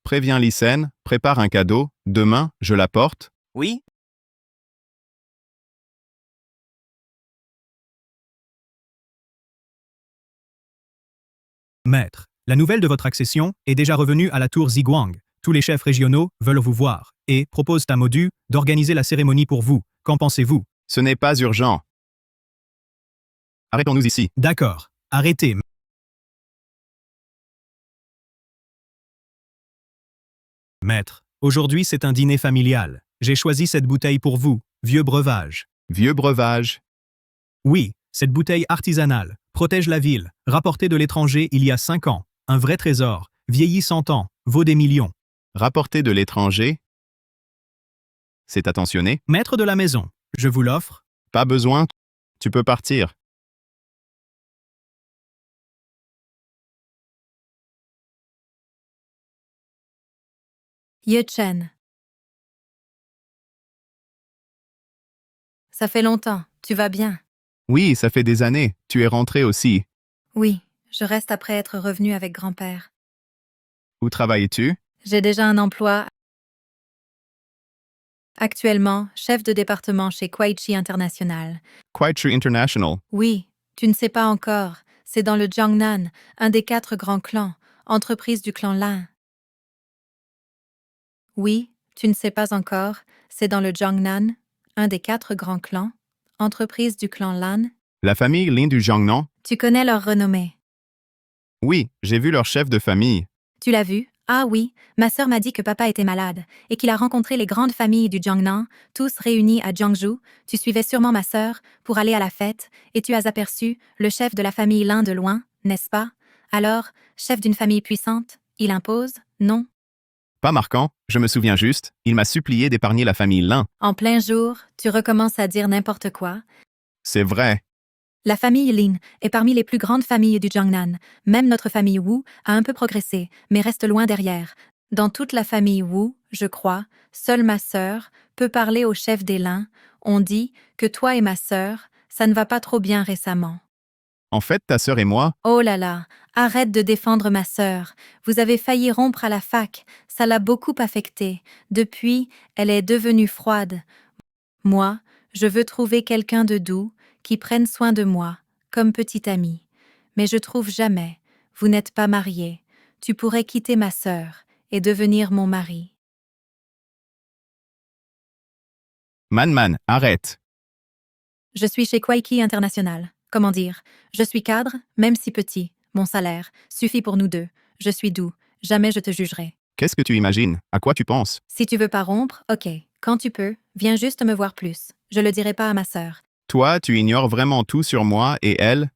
Préviens Lysen, prépare un cadeau. Demain, je l'apporte.
Oui?
Maître, la nouvelle de votre accession est déjà revenue à la tour Ziguang. Tous les chefs régionaux veulent vous voir et proposent à Modu d'organiser la cérémonie pour vous. Qu'en pensez-vous?
Ce n'est pas urgent. Arrêtons-nous ici.
D'accord. Arrêtez. Maître, aujourd'hui c'est un dîner familial. J'ai choisi cette bouteille pour vous, vieux breuvage.
Vieux breuvage?
Oui, cette bouteille artisanale protège la ville, rapportée de l'étranger il y a 5 ans. Un vrai trésor, vieilli 100 ans, vaut des millions.
Rapporté de l'étranger? C'est attentionné?
Maître de la maison, je vous l'offre.
Pas besoin, tu peux partir.
Yechen. Ça fait longtemps, tu vas bien?
Oui, ça fait des années. Tu es rentré aussi.
Oui, je reste après être revenu avec grand-père.
Où travailles-tu?
J'ai déjà un emploi Actuellement, chef de département chez Kuaichi International.
Quite True International.
Oui, tu ne sais pas encore. C'est dans le Jiangnan, un des 4 grands clans, entreprise du clan Lin. Oui, tu ne sais pas encore. C'est dans le Jiangnan, un des 4 grands clans, entreprise du clan Lan.
La famille Lin du Jiangnan?
Tu connais leur renommée.
Oui, j'ai vu leur chef de famille.
Tu l'as vu? Ah oui, ma sœur m'a dit que papa était malade et qu'il a rencontré les grandes familles du Jiangnan, tous réunis à Jiangsu. Tu suivais sûrement ma sœur pour aller à la fête et tu as aperçu le chef de la famille Lin de loin, n'est-ce pas? Alors, chef d'une famille puissante, il impose, non?
Pas marquant, je me souviens juste, il m'a supplié d'épargner la famille Lin.
En plein jour, tu recommences à dire n'importe quoi.
C'est vrai.
La famille Lin est parmi les plus grandes familles du Jiangnan. Même notre famille Wu a un peu progressé, mais reste loin derrière. Dans toute la famille Wu, je crois, seule ma sœur peut parler au chef des Lin. On dit que toi et ma sœur, ça ne va pas trop bien récemment.
En fait, ta sœur et moi,
Oh là là, arrête de défendre ma sœur. Vous avez failli rompre à la fac, ça l'a beaucoup affectée. Depuis, elle est devenue froide. Moi, je veux trouver quelqu'un de doux, qui prenne soin de moi, comme petite amie. Mais je trouve jamais. Vous n'êtes pas mariés. Tu pourrais quitter ma sœur et devenir mon mari.
Man, arrête.
Je suis chez Kuaichi International. Comment dire? Je suis cadre, même si petit. Mon salaire suffit pour nous deux. Je suis doux. Jamais je te jugerai.
Qu'est-ce que tu imagines? À quoi tu penses?
Si tu veux pas rompre, ok. Quand tu peux, viens juste me voir plus. Je le dirai pas à ma sœur.
Toi, tu ignores vraiment tout sur moi et elle?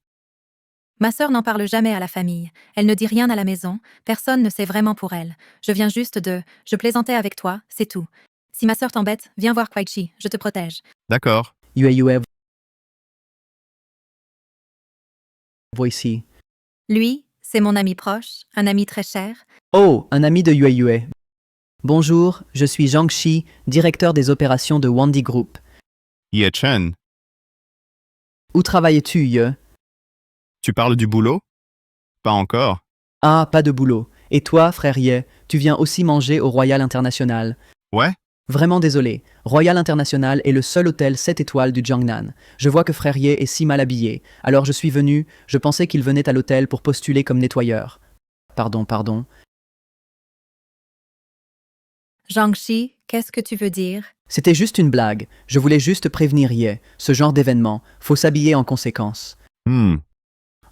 Ma sœur n'en parle jamais à la famille. Elle ne dit rien à la maison. Personne ne sait vraiment pour elle. Je viens juste de... Je plaisantais avec toi, c'est tout. Si ma sœur t'embête, viens voir Kuaichi. Je te protège.
D'accord.
Yue, voici.
Lui, c'est mon ami proche, un ami très cher.
Oh, un ami de Yue. Bonjour, je suis Zhang Shi, directeur des opérations de Wandi Group.
Ye Chen,
Où travailles-tu, Yue?
tu parles du boulot? Pas encore.
Ah, pas de boulot. Et toi, frère Ye, tu viens aussi manger au Royal International.
Ouais?
Vraiment désolé. Royal International est le seul hôtel 7 étoiles du Jiangnan. Je vois que frère Ye est si mal habillé. Alors je suis venu, je pensais qu'il venait à l'hôtel pour postuler comme nettoyeur. Pardon.
Zhangxi, qu'est-ce que tu veux dire?
C'était juste une blague. Je voulais juste prévenir Ye. Ce genre d'événement, faut s'habiller en conséquence.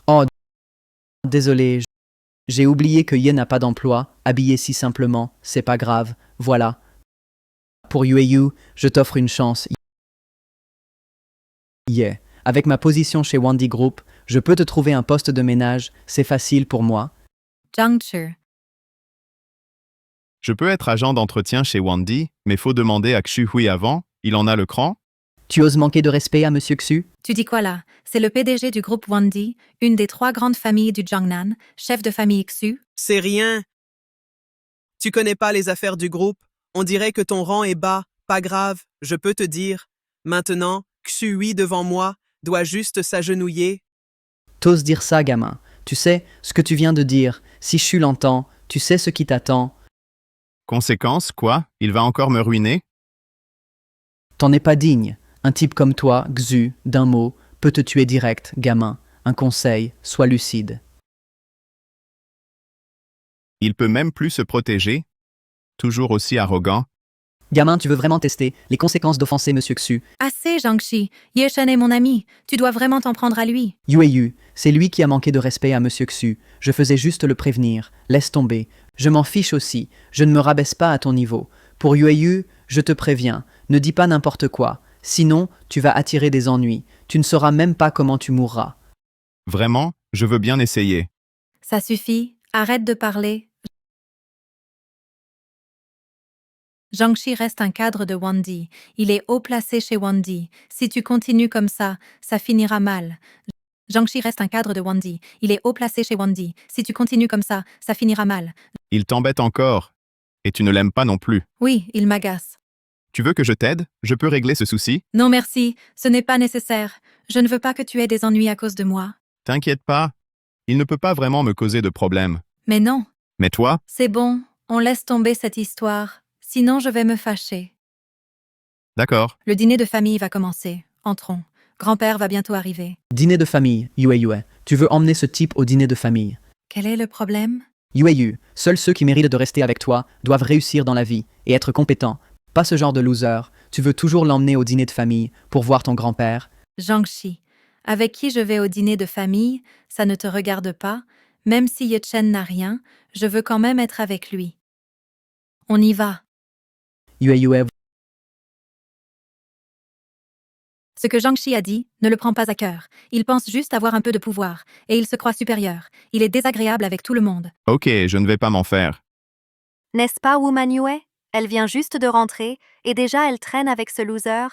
Oh, désolé. J'ai oublié que Ye n'a pas d'emploi. Habillé si simplement, c'est pas grave. Voilà. Pour Yue, je t'offre une chance. Ye. Avec ma position chez Wandi Group, je peux te trouver un poste de ménage. C'est facile pour moi.
Zhangchi.
Je peux être agent d'entretien chez Wandi, mais faut demander à Xu Hui avant. Il en a le cran?
Tu oses manquer de respect à Monsieur Xu?
Tu dis quoi là? C'est le PDG du groupe Wandi, une des 3 grandes familles du Jiangnan, chef de famille Xu.
C'est rien. Tu connais pas les affaires du groupe. On dirait que ton rang est bas. Pas grave, je peux te dire. Maintenant, Xu Hui devant moi doit juste s'agenouiller.
T'oses dire ça, gamin. Tu sais ce que tu viens de dire. Si Xu l'entend, tu sais ce qui t'attend.
Conséquence, quoi? Il va encore me ruiner?
T'en es pas digne. Un type comme toi, Xu, d'un mot, peut te tuer direct, gamin. Un conseil, sois lucide.
Il peut même plus se protéger? Toujours aussi arrogant?
Gamin, tu veux vraiment tester les conséquences d'offenser Monsieur Xu?
Assez, Zhangxi. Ye Shen est mon ami. Tu dois vraiment t'en prendre à lui.
Yue, c'est lui qui a manqué de respect à Monsieur Xu. Je faisais juste le prévenir. Laisse tomber. Je m'en fiche aussi. Je ne me rabaisse pas à ton niveau. Pour Yue, je te préviens, ne dis pas n'importe quoi. Sinon, tu vas attirer des ennuis. Tu ne sauras même pas comment tu mourras.
Vraiment, je veux bien essayer.
Ça suffit. Arrête de parler. Zhangxi reste un cadre de Wandi. Il est haut placé chez Wandi. Si tu continues comme ça finira mal. Zhangxi reste un cadre de Wandi. Il est haut placé chez Wandi. Si tu continues comme ça finira mal.
Il t'embête encore. Et tu ne l'aimes pas non plus.
Oui, il m'agace.
Tu veux que je t'aide? Je peux régler ce souci?
Non merci, ce n'est pas nécessaire. Je ne veux pas que tu aies des ennuis à cause de moi.
T'inquiète pas. Il ne peut pas vraiment me causer de problème.
Mais non.
Mais toi?
C'est bon, on laisse tomber cette histoire. Sinon je vais me fâcher.
D'accord.
Le dîner de famille va commencer. Entrons. Grand-père va bientôt arriver.
Dîner de famille, Yue. Tu veux emmener ce type au dîner de famille.
Quel est le problème?
Yue, seuls ceux qui méritent de rester avec toi doivent réussir dans la vie et être compétents. Pas ce genre de loser. Tu veux toujours l'emmener au dîner de famille pour voir ton grand-père.
Jiangxi, avec qui je vais au dîner de famille, ça ne te regarde pas. Même si Ye Chen n'a rien, je veux quand même être avec lui. On y va.
Yue,
Ce que Jiangxi a dit, ne le prends pas à cœur. Il pense juste avoir un peu de pouvoir, et il se croit supérieur. Il est désagréable avec tout le monde.
Ok, je ne vais pas m'en faire.
N'est-ce pas, Woman Yue? Elle vient juste de rentrer, et déjà elle traîne avec ce loser.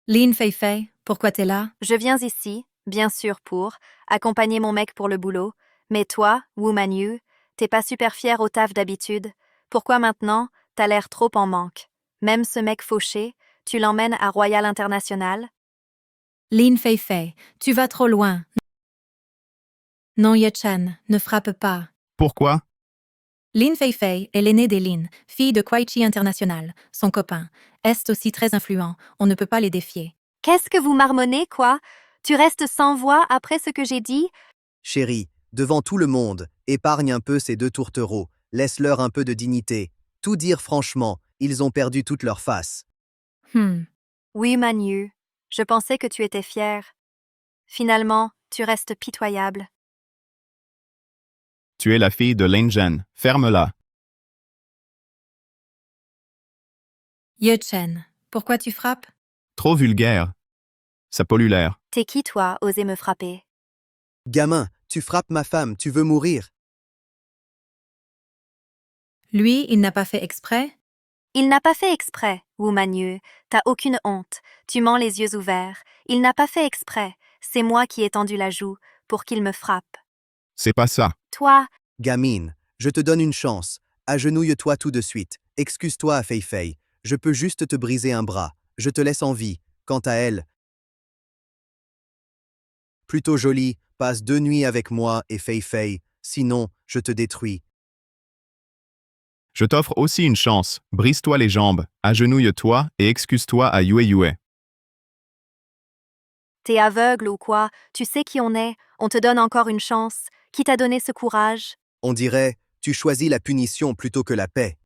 Lin Feifei, pourquoi t'es là?
Je viens ici, bien sûr pour accompagner mon mec pour le boulot. Mais toi, Woman Yue, t'es pas super fière au taf d'habitude. Pourquoi maintenant, t'as l'air trop en manque? Même ce mec fauché, tu l'emmènes à Royal International?
Lin Feifei, tu vas trop loin. Non, Ye Chen, ne frappe pas.
Pourquoi?
Lin Feifei est l'aînée des Lin, fille de Kuaichi International. Son copain est aussi très influent, on ne peut pas les défier.
Qu'est-ce que vous marmonnez, quoi? Tu restes sans voix après ce que j'ai dit?
Chérie, devant tout le monde, épargne un peu ces deux tourtereaux, laisse-leur un peu de dignité. Tout dire franchement, ils ont perdu toute leur face.
Oui, Manu, je pensais que tu étais fière. Finalement, tu restes pitoyable.
Tu es la fille de Lin Zhen. Ferme-la.
Ye Chen, pourquoi tu frappes?
Trop vulgaire. Ça pollue l'air.
T'es qui, toi, oser me frapper?
Gamin, tu frappes ma femme, tu veux mourir.
Lui, il n'a pas fait exprès?
Il n'a pas fait exprès, Woumanieu. T'as aucune honte. Tu mens les yeux ouverts. Il n'a pas fait exprès. C'est moi qui ai tendu la joue pour qu'il me frappe.
C'est pas ça.
Toi,
Gamine, je te donne une chance. Agenouille-toi tout de suite. Excuse-toi à Feifei. Je peux juste te briser un bras. Je te laisse en vie. Quant à elle, plutôt jolie, passe 2 nuits avec moi et Feifei. Sinon, je te détruis.
Je t'offre aussi une chance. Brise-toi les jambes, agenouille-toi et excuse-toi à Yue.
t'es aveugle ou quoi? Tu sais qui on est. On te donne encore une chance. Qui t'a donné ce courage?
On dirait, tu choisis la punition plutôt que la paix.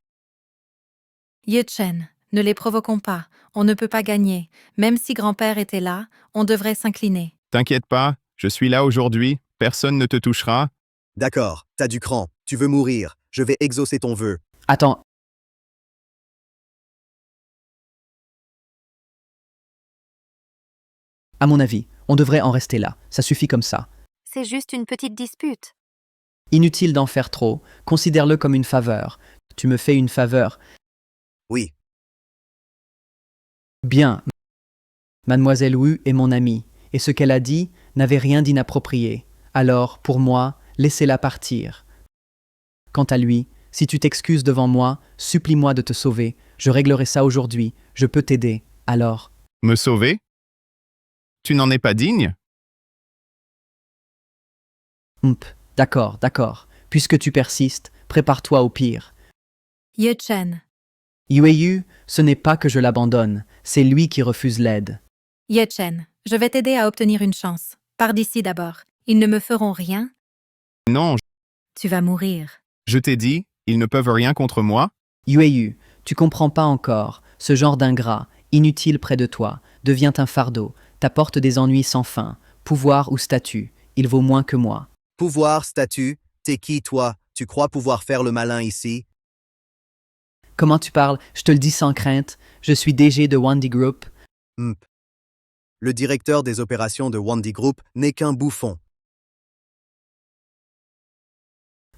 Ye Chen, ne les provoquons pas. On ne peut pas gagner. Même si grand-père était là, on devrait s'incliner.
T'inquiète pas, je suis là aujourd'hui, personne ne te touchera.
D'accord, t'as du cran. Tu veux mourir. Je vais exaucer ton vœu.
Attends. À mon avis, on devrait en rester là. Ça suffit comme ça.
C'est juste une petite dispute.
Inutile d'en faire trop. Considère-le comme une faveur. Tu me fais une faveur.
Oui.
Bien. Mademoiselle Wu est mon amie, et ce qu'elle a dit n'avait rien d'inapproprié. Alors, pour moi, laissez-la partir. Quant à lui, si tu t'excuses devant moi, supplie-moi de te sauver. Je réglerai ça aujourd'hui. Je peux t'aider. Alors.
Me sauver? Tu n'en es pas digne?
D'accord. Puisque tu persistes, prépare-toi au pire.
Ye Chen.
Yue, ce n'est pas que je l'abandonne, c'est lui qui refuse l'aide.
Ye Chen, je vais t'aider à obtenir une chance. Pars d'ici d'abord. Ils ne me feront rien.
Non,
Tu vas mourir.
je t'ai dit, ils ne peuvent rien contre moi.
Yue, tu comprends pas encore. Ce genre d'ingrat, inutile près de toi, devient un fardeau, t'apporte des ennuis sans fin. Pouvoir ou statut, il vaut moins que moi.
Pouvoir, statut, t'es qui toi? Tu crois pouvoir faire le malin ici?
Comment tu parles? Je te le dis sans crainte. Je suis DG de Wandy Group.
Le directeur des opérations de Wandy Group n'est qu'un bouffon.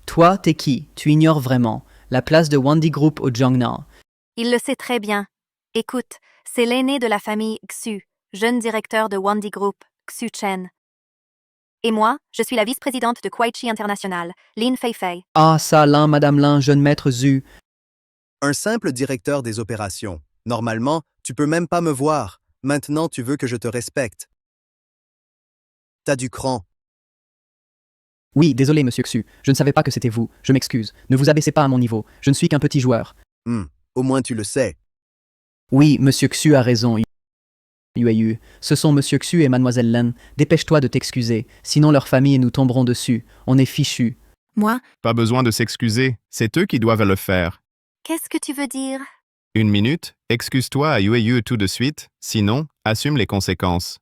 Toi, t'es qui? Tu ignores vraiment. La place de Wandy Group au Jiangnan.
Il le sait très bien. Écoute, c'est l'aîné de la famille Xu, jeune directeur de Wandy Group, Xu Chen. Et moi, je suis la vice-présidente de Kuaichi International, Lin Feifei.
Ah, ça, Lin, Madame Lin, jeune maître Zhu.
Un simple directeur des opérations. Normalement, tu peux même pas me voir. Maintenant, tu veux que je te respecte. T'as du cran.
Oui, désolé, monsieur Xu. Je ne savais pas que c'était vous. Je m'excuse. Ne vous abaissez pas à mon niveau. Je ne suis qu'un petit joueur.
au moins tu le sais.
Oui, Monsieur Xu a raison. Yueyu, ce sont Monsieur Xu et Mademoiselle Lin. Dépêche-toi de t'excuser, sinon leur famille et nous tomberons dessus. On est fichus.
Moi,
Pas besoin de s'excuser, c'est eux qui doivent le faire.
Qu'est-ce que tu veux dire?
Une minute, excuse-toi à Yueyu tout de suite, sinon, assume les conséquences.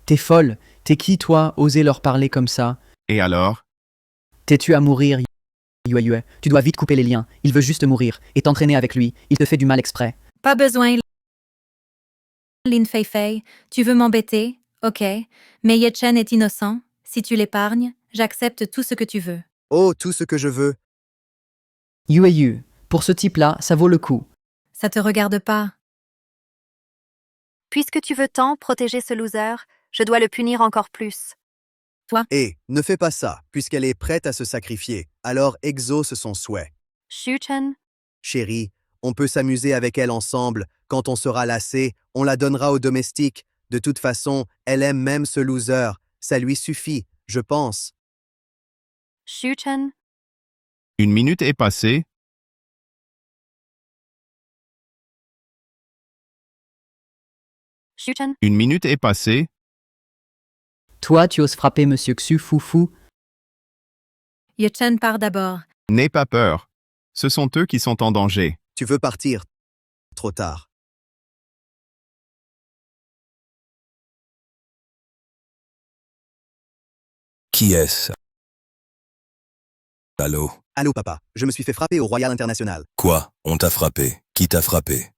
T'es folle. T'es qui, toi, oser leur parler comme ça?
Et alors?
T'es-tu à mourir, Yueyu? Tu dois vite couper les liens. Il veut juste mourir. Et t'entraîner avec lui. Il te fait du mal exprès.
pas besoin. Lin Fei, tu veux m'embêter? Ok. Mais Ye Chen est innocent. Si tu l'épargnes, j'accepte tout ce que tu veux.
Oh, tout ce que je veux.
Yueyu, pour ce type-là, ça vaut le coup.
Ça te regarde pas.
Puisque tu veux tant protéger ce loser, je dois le punir encore plus.
Et ne fais pas ça, puisqu'elle est prête à se sacrifier. Alors exauce son souhait.
Xu Chen,
Chérie, on peut s'amuser avec elle ensemble. Quand on sera lassé, on la donnera au domestique. De toute façon, elle aime même ce loser. Ça lui suffit, je pense.
Xu Chen,
Une minute est passée.
Xu Chen,
Une minute est passée.
Toi, tu oses frapper Monsieur Xu foufou?
Ye Chen part d'abord.
N'aie pas peur. Ce sont eux qui sont en danger.
Tu veux partir. Trop tard.
Qui est-ce? Allô?
Allô papa, je me suis fait frapper au Royal International.
Quoi? On t'a frappé? Qui t'a frappé?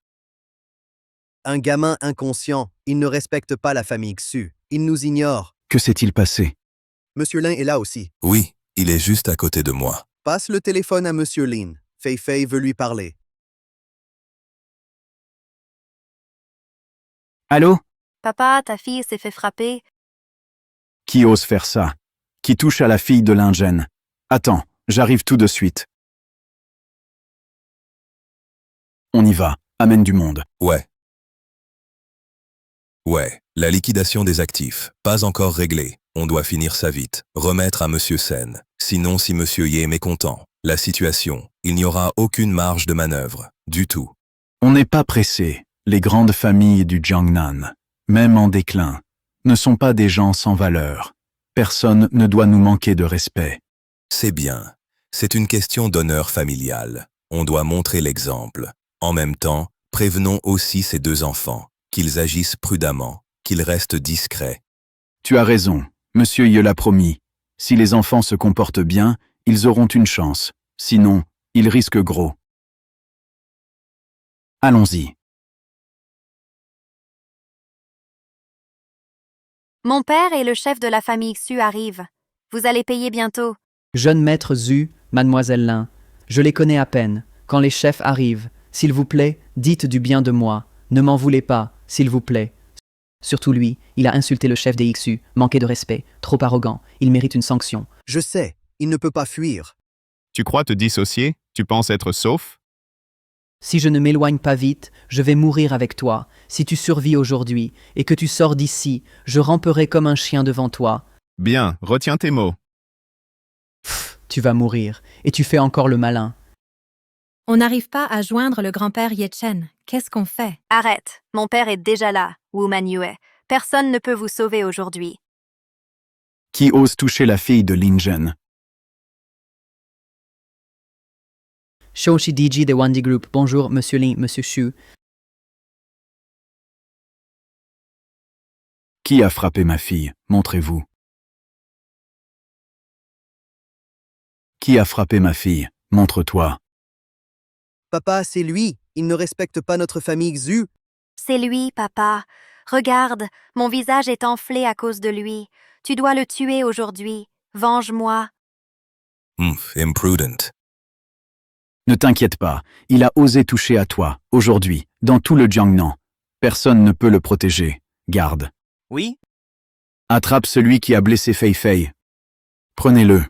Un gamin inconscient, il ne respecte pas la famille Xu. Il nous ignore.
Que s'est-il passé?
Monsieur Lin est là aussi.
Oui, il est juste à côté de moi.
Passe le téléphone à Monsieur Lin. Fei veut lui parler.
Allô?
papa, ta fille s'est fait frapper.
Qui ose faire ça? Qui touche à la fille de l'Ingen? Attends, j'arrive tout de suite. On y va, amène du monde.
Ouais. Ouais, la liquidation des actifs, pas encore réglée. On doit finir ça vite, remettre à Monsieur Sen. Sinon, si Monsieur Ye est mécontent, la situation, il n'y aura aucune marge de manœuvre, du tout.
On n'est pas pressé. Les grandes familles du Jiangnan, même en déclin, ne sont pas des gens sans valeur. Personne ne doit nous manquer de respect.
C'est bien. C'est une question d'honneur familial. On doit montrer l'exemple. En même temps, prévenons aussi ces deux enfants, qu'ils agissent prudemment, qu'ils restent discrets.
Tu as raison, Monsieur Ye l'a promis. Si les enfants se comportent bien, ils auront une chance. Sinon, ils risquent gros. Allons-y.
Mon père et le chef de la famille Xu arrivent. Vous allez payer bientôt.
Jeune maître Zhu, Mademoiselle Lin, je les connais à peine. Quand les chefs arrivent, s'il vous plaît, dites du bien de moi. Ne m'en voulez pas, s'il vous plaît. Surtout lui, il a insulté le chef des Xu, manqué de respect, trop arrogant. Il mérite une sanction.
Je sais, il ne peut pas fuir.
Tu crois te dissocier? Tu penses être sauf?
Si je ne m'éloigne pas vite, je vais mourir avec toi. Si tu survis aujourd'hui et que tu sors d'ici, je ramperai comme un chien devant toi.
Bien, retiens tes mots.
Tu vas mourir, et tu fais encore le malin.
On n'arrive pas à joindre le grand-père Ye Chen. Qu'est-ce qu'on fait?
Arrête, mon père est déjà là, Wu Manyue. Personne ne peut vous sauver aujourd'hui.
Qui ose toucher la fille de l'Ingen?
Shoshi DG de Wandi Group, bonjour, Monsieur Lin, Monsieur Xu.
Qui a frappé ma fille? Montrez-vous. Qui a frappé ma fille? Montre-toi.
Papa, c'est lui. Il ne respecte pas notre famille Xu.
C'est lui, papa. Regarde, mon visage est enflé à cause de lui. Tu dois le tuer aujourd'hui. Venge-moi.
Imprudent.
Ne t'inquiète pas, il a osé toucher à toi, aujourd'hui, dans tout le Jiangnan. Personne ne peut le protéger. Garde.
Oui?
Attrape celui qui a blessé Fei. Prenez-le.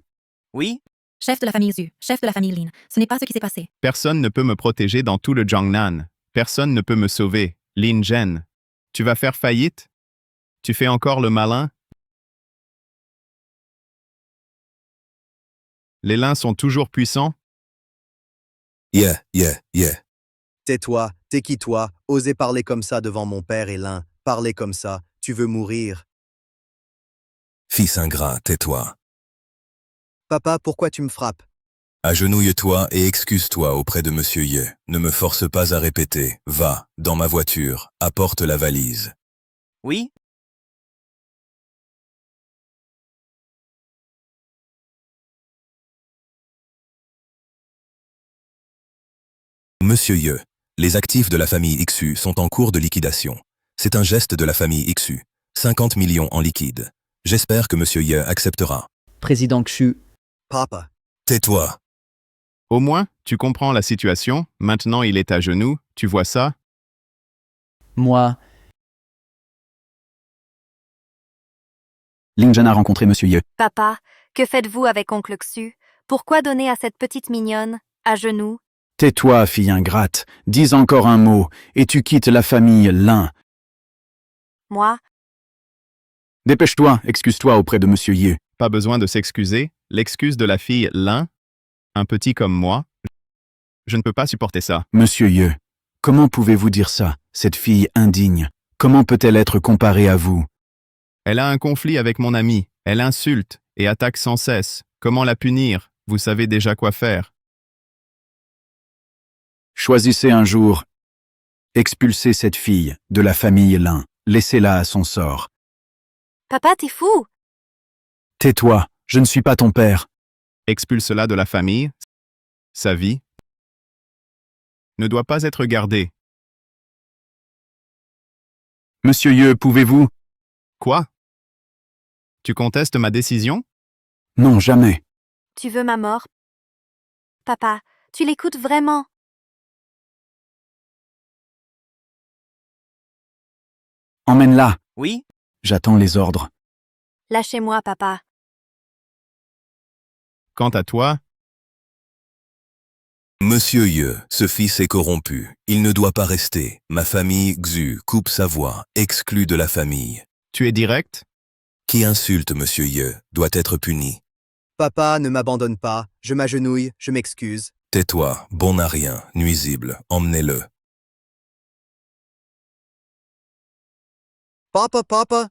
Oui?
Chef de la famille Xu, chef de la famille Lin, ce n'est pas ce qui s'est passé.
Personne ne peut me protéger dans tout le Jiangnan. Personne ne peut me sauver. Lin Zhen. Tu vas faire faillite? Tu fais encore le malin? Les lins sont toujours puissants?
Yeah.
Tais-toi, t'es qui toi, oser parler comme ça devant mon père et l'un, parler comme ça, tu veux mourir.
Fils ingrat, tais-toi.
Papa, pourquoi tu me frappes?
Agenouille-toi et excuse-toi auprès de Monsieur Ye. Ne me force pas à répéter. Va, dans ma voiture, apporte la valise.
Oui?
Monsieur Ye, les actifs de la famille XU sont en cours de liquidation. C'est un geste de la famille XU. 50 millions en liquide. J'espère que Monsieur Ye acceptera.
Président Xu.
Papa.
Tais-toi.
Au moins, tu comprends la situation, maintenant il est à genoux, tu vois ça?
Moi.
Lin Zhen a rencontré Monsieur Ye.
Papa, que faites-vous avec oncle Xu? Pourquoi donner à cette petite mignonne, à genoux?
Tais-toi, fille ingrate. Dis encore un mot, et tu quittes la famille Lin.
Moi?
Dépêche-toi, excuse-toi auprès de Monsieur Ye.
Pas besoin de s'excuser, l'excuse de la fille Lin, un petit comme moi, je ne peux pas supporter ça.
Monsieur Ye, comment pouvez-vous dire ça, cette fille indigne? Comment peut-elle être comparée à vous?
Elle a un conflit avec mon ami, elle insulte et attaque sans cesse. Comment la punir? Vous savez déjà quoi faire.
Choisissez un jour. Expulsez cette fille de la famille Lin. Laissez-la à son sort.
Papa, t'es fou!
Tais-toi, je ne suis pas ton père.
Expulse-la de la famille. Sa vie ne doit pas être gardée.
Monsieur Ye, pouvez-vous?
Quoi? Tu contestes ma décision?
Non, jamais.
Tu veux ma mort? Papa, tu l'écoutes vraiment?
Emmène-la.
Oui?
J'attends les ordres.
Lâchez-moi, papa.
Quant à toi,
Monsieur Ye, ce fils est corrompu. Il ne doit pas rester. Ma famille Xu coupe sa voix, exclue de la famille.
tu es direct?
Qui insulte Monsieur Ye doit être puni.
Papa, ne m'abandonne pas, je m'agenouille, je m'excuse.
Tais-toi, bon à rien, nuisible, emmenez-le.
Papa.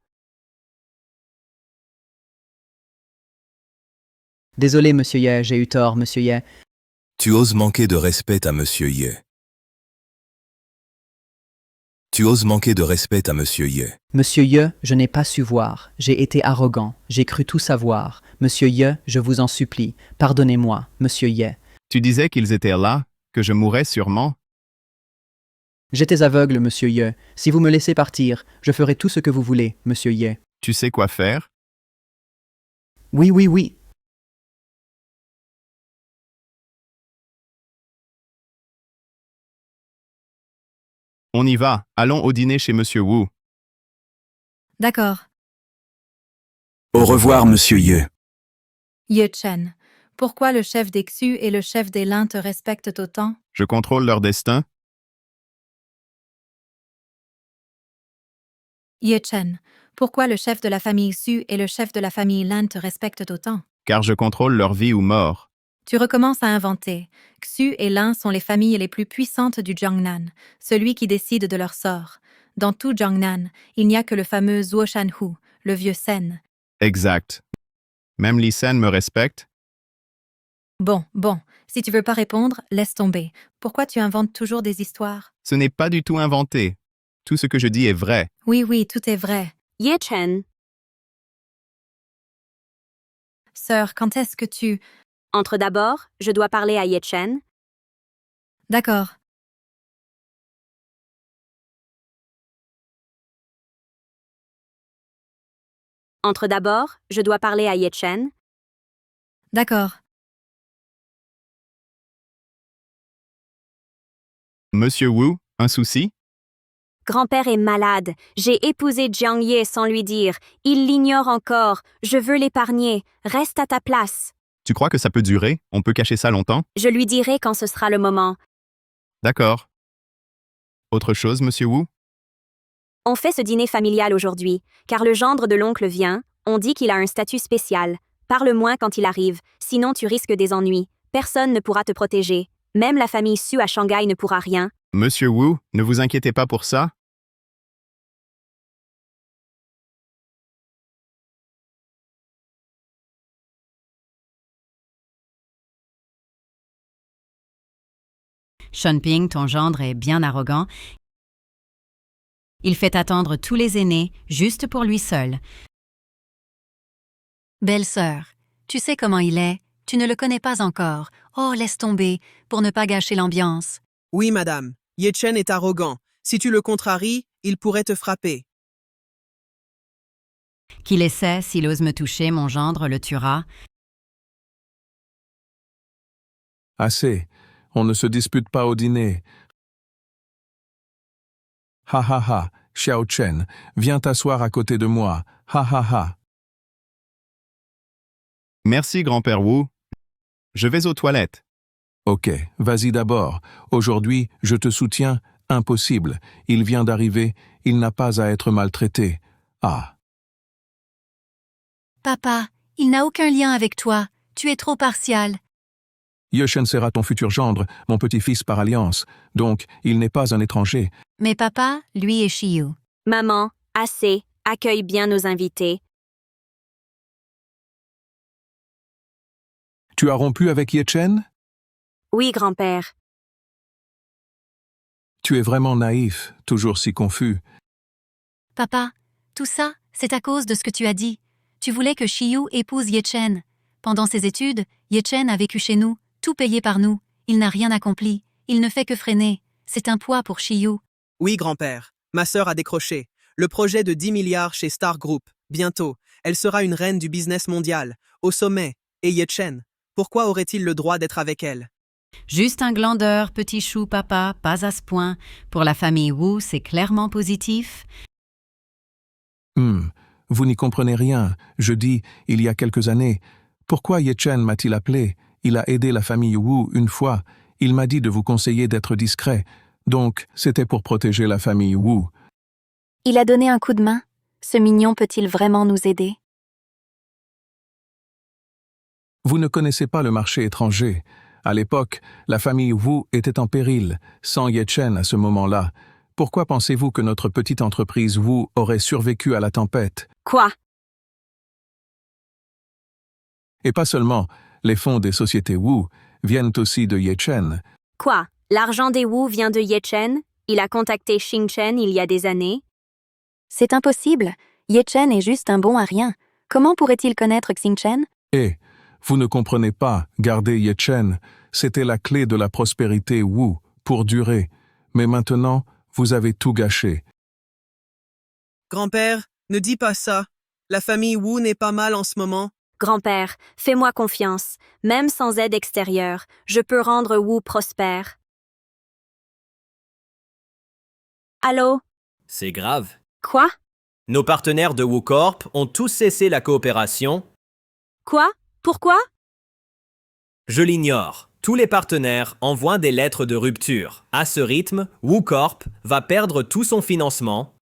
Désolé, Monsieur Ye, j'ai eu tort, Monsieur Ye.
Tu oses manquer de respect à Monsieur Ye. Tu oses manquer de respect à Monsieur Ye.
Monsieur Ye, je n'ai pas su voir. J'ai été arrogant. J'ai cru tout savoir. Monsieur Ye, je vous en supplie. Pardonnez-moi, Monsieur Ye.
Tu disais qu'ils étaient là, que je mourrais sûrement.
J'étais aveugle, Monsieur Ye. Si vous me laissez partir, je ferai tout ce que vous voulez, Monsieur Ye.
Tu sais quoi faire?
Oui.
On y va, allons au dîner chez Monsieur Wu.
D'accord.
Au revoir, Monsieur Ye.
Ye Chen, pourquoi le chef des Xu et le chef des Lin te respectent autant?
Je contrôle leur destin.
Ye Chen, pourquoi le chef de la famille Xu et le chef de la famille Lin te respectent autant?
Car je contrôle leur vie ou mort.
Tu recommences à inventer. Xu et Lin sont les familles les plus puissantes du Jiangnan, celui qui décide de leur sort. Dans tout Jiangnan, il n'y a que le fameux Zuo Shanhu, le vieux Sen.
Exact. Même Li Sen me respecte.
Bon, si tu veux pas répondre, laisse tomber. Pourquoi tu inventes toujours des histoires?
Ce n'est pas du tout inventé. Tout ce que je dis est vrai.
Oui, tout est vrai.
Ye Chen,
Sœur, quand est-ce que tu...
entre d'abord, je dois parler à Ye Chen.
D'accord.
Entre d'abord, je dois parler à Ye Chen.
D'accord.
Monsieur Wu, un souci?
Grand-père est malade. J'ai épousé Jiang Ye sans lui dire. Il l'ignore encore. Je veux l'épargner. Reste à ta place.
Tu crois que ça peut durer? On peut cacher ça longtemps?
Je lui dirai quand ce sera le moment.
D'accord. Autre chose, Monsieur Wu?
On fait ce dîner familial aujourd'hui, car le gendre de l'oncle vient. On dit qu'il a un statut spécial. Parle moins quand il arrive, sinon tu risques des ennuis. Personne ne pourra te protéger. Même la famille Su à Shanghai ne pourra rien.
Monsieur Wu, ne vous inquiétez pas pour ça.
Shenping, ton gendre, est bien arrogant. Il fait attendre tous les aînés, juste pour lui seul. Belle-sœur, tu sais comment il est. Tu ne le connais pas encore. Oh, laisse tomber, pour ne pas gâcher l'ambiance.
Oui, madame. Ye Chen est arrogant. Si tu le contraries, il pourrait te frapper.
Qu'il essaie, s'il ose me toucher, mon gendre le tuera.
Assez. On ne se dispute pas au dîner. Ha ha ha, Xiao Chen, viens t'asseoir à côté de moi. Ha ha ha.
Merci, grand-père Wu. Je vais aux toilettes.
Ok, vas-y d'abord. Aujourd'hui, je te soutiens. Impossible. Il vient d'arriver. Il n'a pas à être maltraité. Ah.
Papa, il n'a aucun lien avec toi. Tu es trop partial.
Ye Chen sera ton futur gendre, mon petit-fils par alliance. Donc, il n'est pas un étranger.
Mais papa, lui est Shiyu.
Maman, assez, accueille bien nos invités.
Tu as rompu avec Ye Chen?
Oui, grand-père.
Tu es vraiment naïf, toujours si confus.
Papa, tout ça, c'est à cause de ce que tu as dit. Tu voulais que Shiyu épouse Ye Chen. Pendant ses études, Ye Chen a vécu chez nous, tout payé par nous. Il n'a rien accompli. Il ne fait que freiner. C'est un poids pour Shiyu.
Oui, grand-père. Ma sœur a décroché. Le projet de 10 milliards chez Star Group. Bientôt, elle sera une reine du business mondial. Au sommet. Et Ye Chen, pourquoi aurait-il le droit d'être avec elle?
Juste un glandeur, petit chou, papa, pas à ce point. Pour la famille Wu, c'est clairement positif.
Vous n'y comprenez rien. Je dis, il y a quelques années. Pourquoi Ye Chen m'a-t-il appelé? Il a aidé la famille Wu une fois. Il m'a dit de vous conseiller d'être discret. Donc, c'était pour protéger la famille Wu.
Il a donné un coup de main. Ce mignon peut-il vraiment nous aider?
Vous ne connaissez pas le marché étranger. À l'époque, la famille Wu était en péril, sans Ye Chen à ce moment-là. Pourquoi pensez-vous que notre petite entreprise Wu aurait survécu à la tempête?
Quoi?
Et pas seulement, les fonds des sociétés Wu viennent aussi de Ye Chen.
Quoi? L'argent des Wu vient de Ye Chen? Il a contacté Xing Chen il y a des années?
C'est impossible. Ye Chen est juste un bon à rien. Comment pourrait-il connaître Xing Chen?
Et, vous ne comprenez pas, garder Ye Chen, c'était la clé de la prospérité Wu, pour durer. Mais maintenant, vous avez tout gâché.
Grand-père, ne dis pas ça. La famille Wu n'est pas mal en ce moment.
Grand-père, fais-moi confiance. Même sans aide extérieure, je peux rendre Wu prospère. Allô?
C'est grave.
Quoi?
Nos partenaires de WooCorp ont tous cessé la coopération.
Quoi? Pourquoi?
Je l'ignore. Tous les partenaires envoient des lettres de rupture. À ce rythme, WooCorp va perdre tout son financement.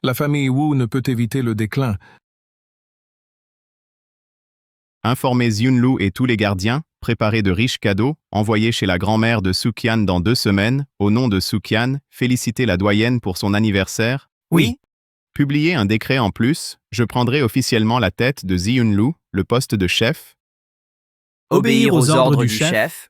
La famille Wu ne peut éviter le déclin.
Informez Yunlu et tous les gardiens, préparez de riches cadeaux, envoyés chez la grand-mère de Sukian dans 2 semaines, au nom de Sukian, félicitez la doyenne pour son anniversaire.
Oui.
Publiez un décret en plus, je prendrai officiellement la tête de Ziyunlu, le poste de chef.
Obéir aux ordres du chef.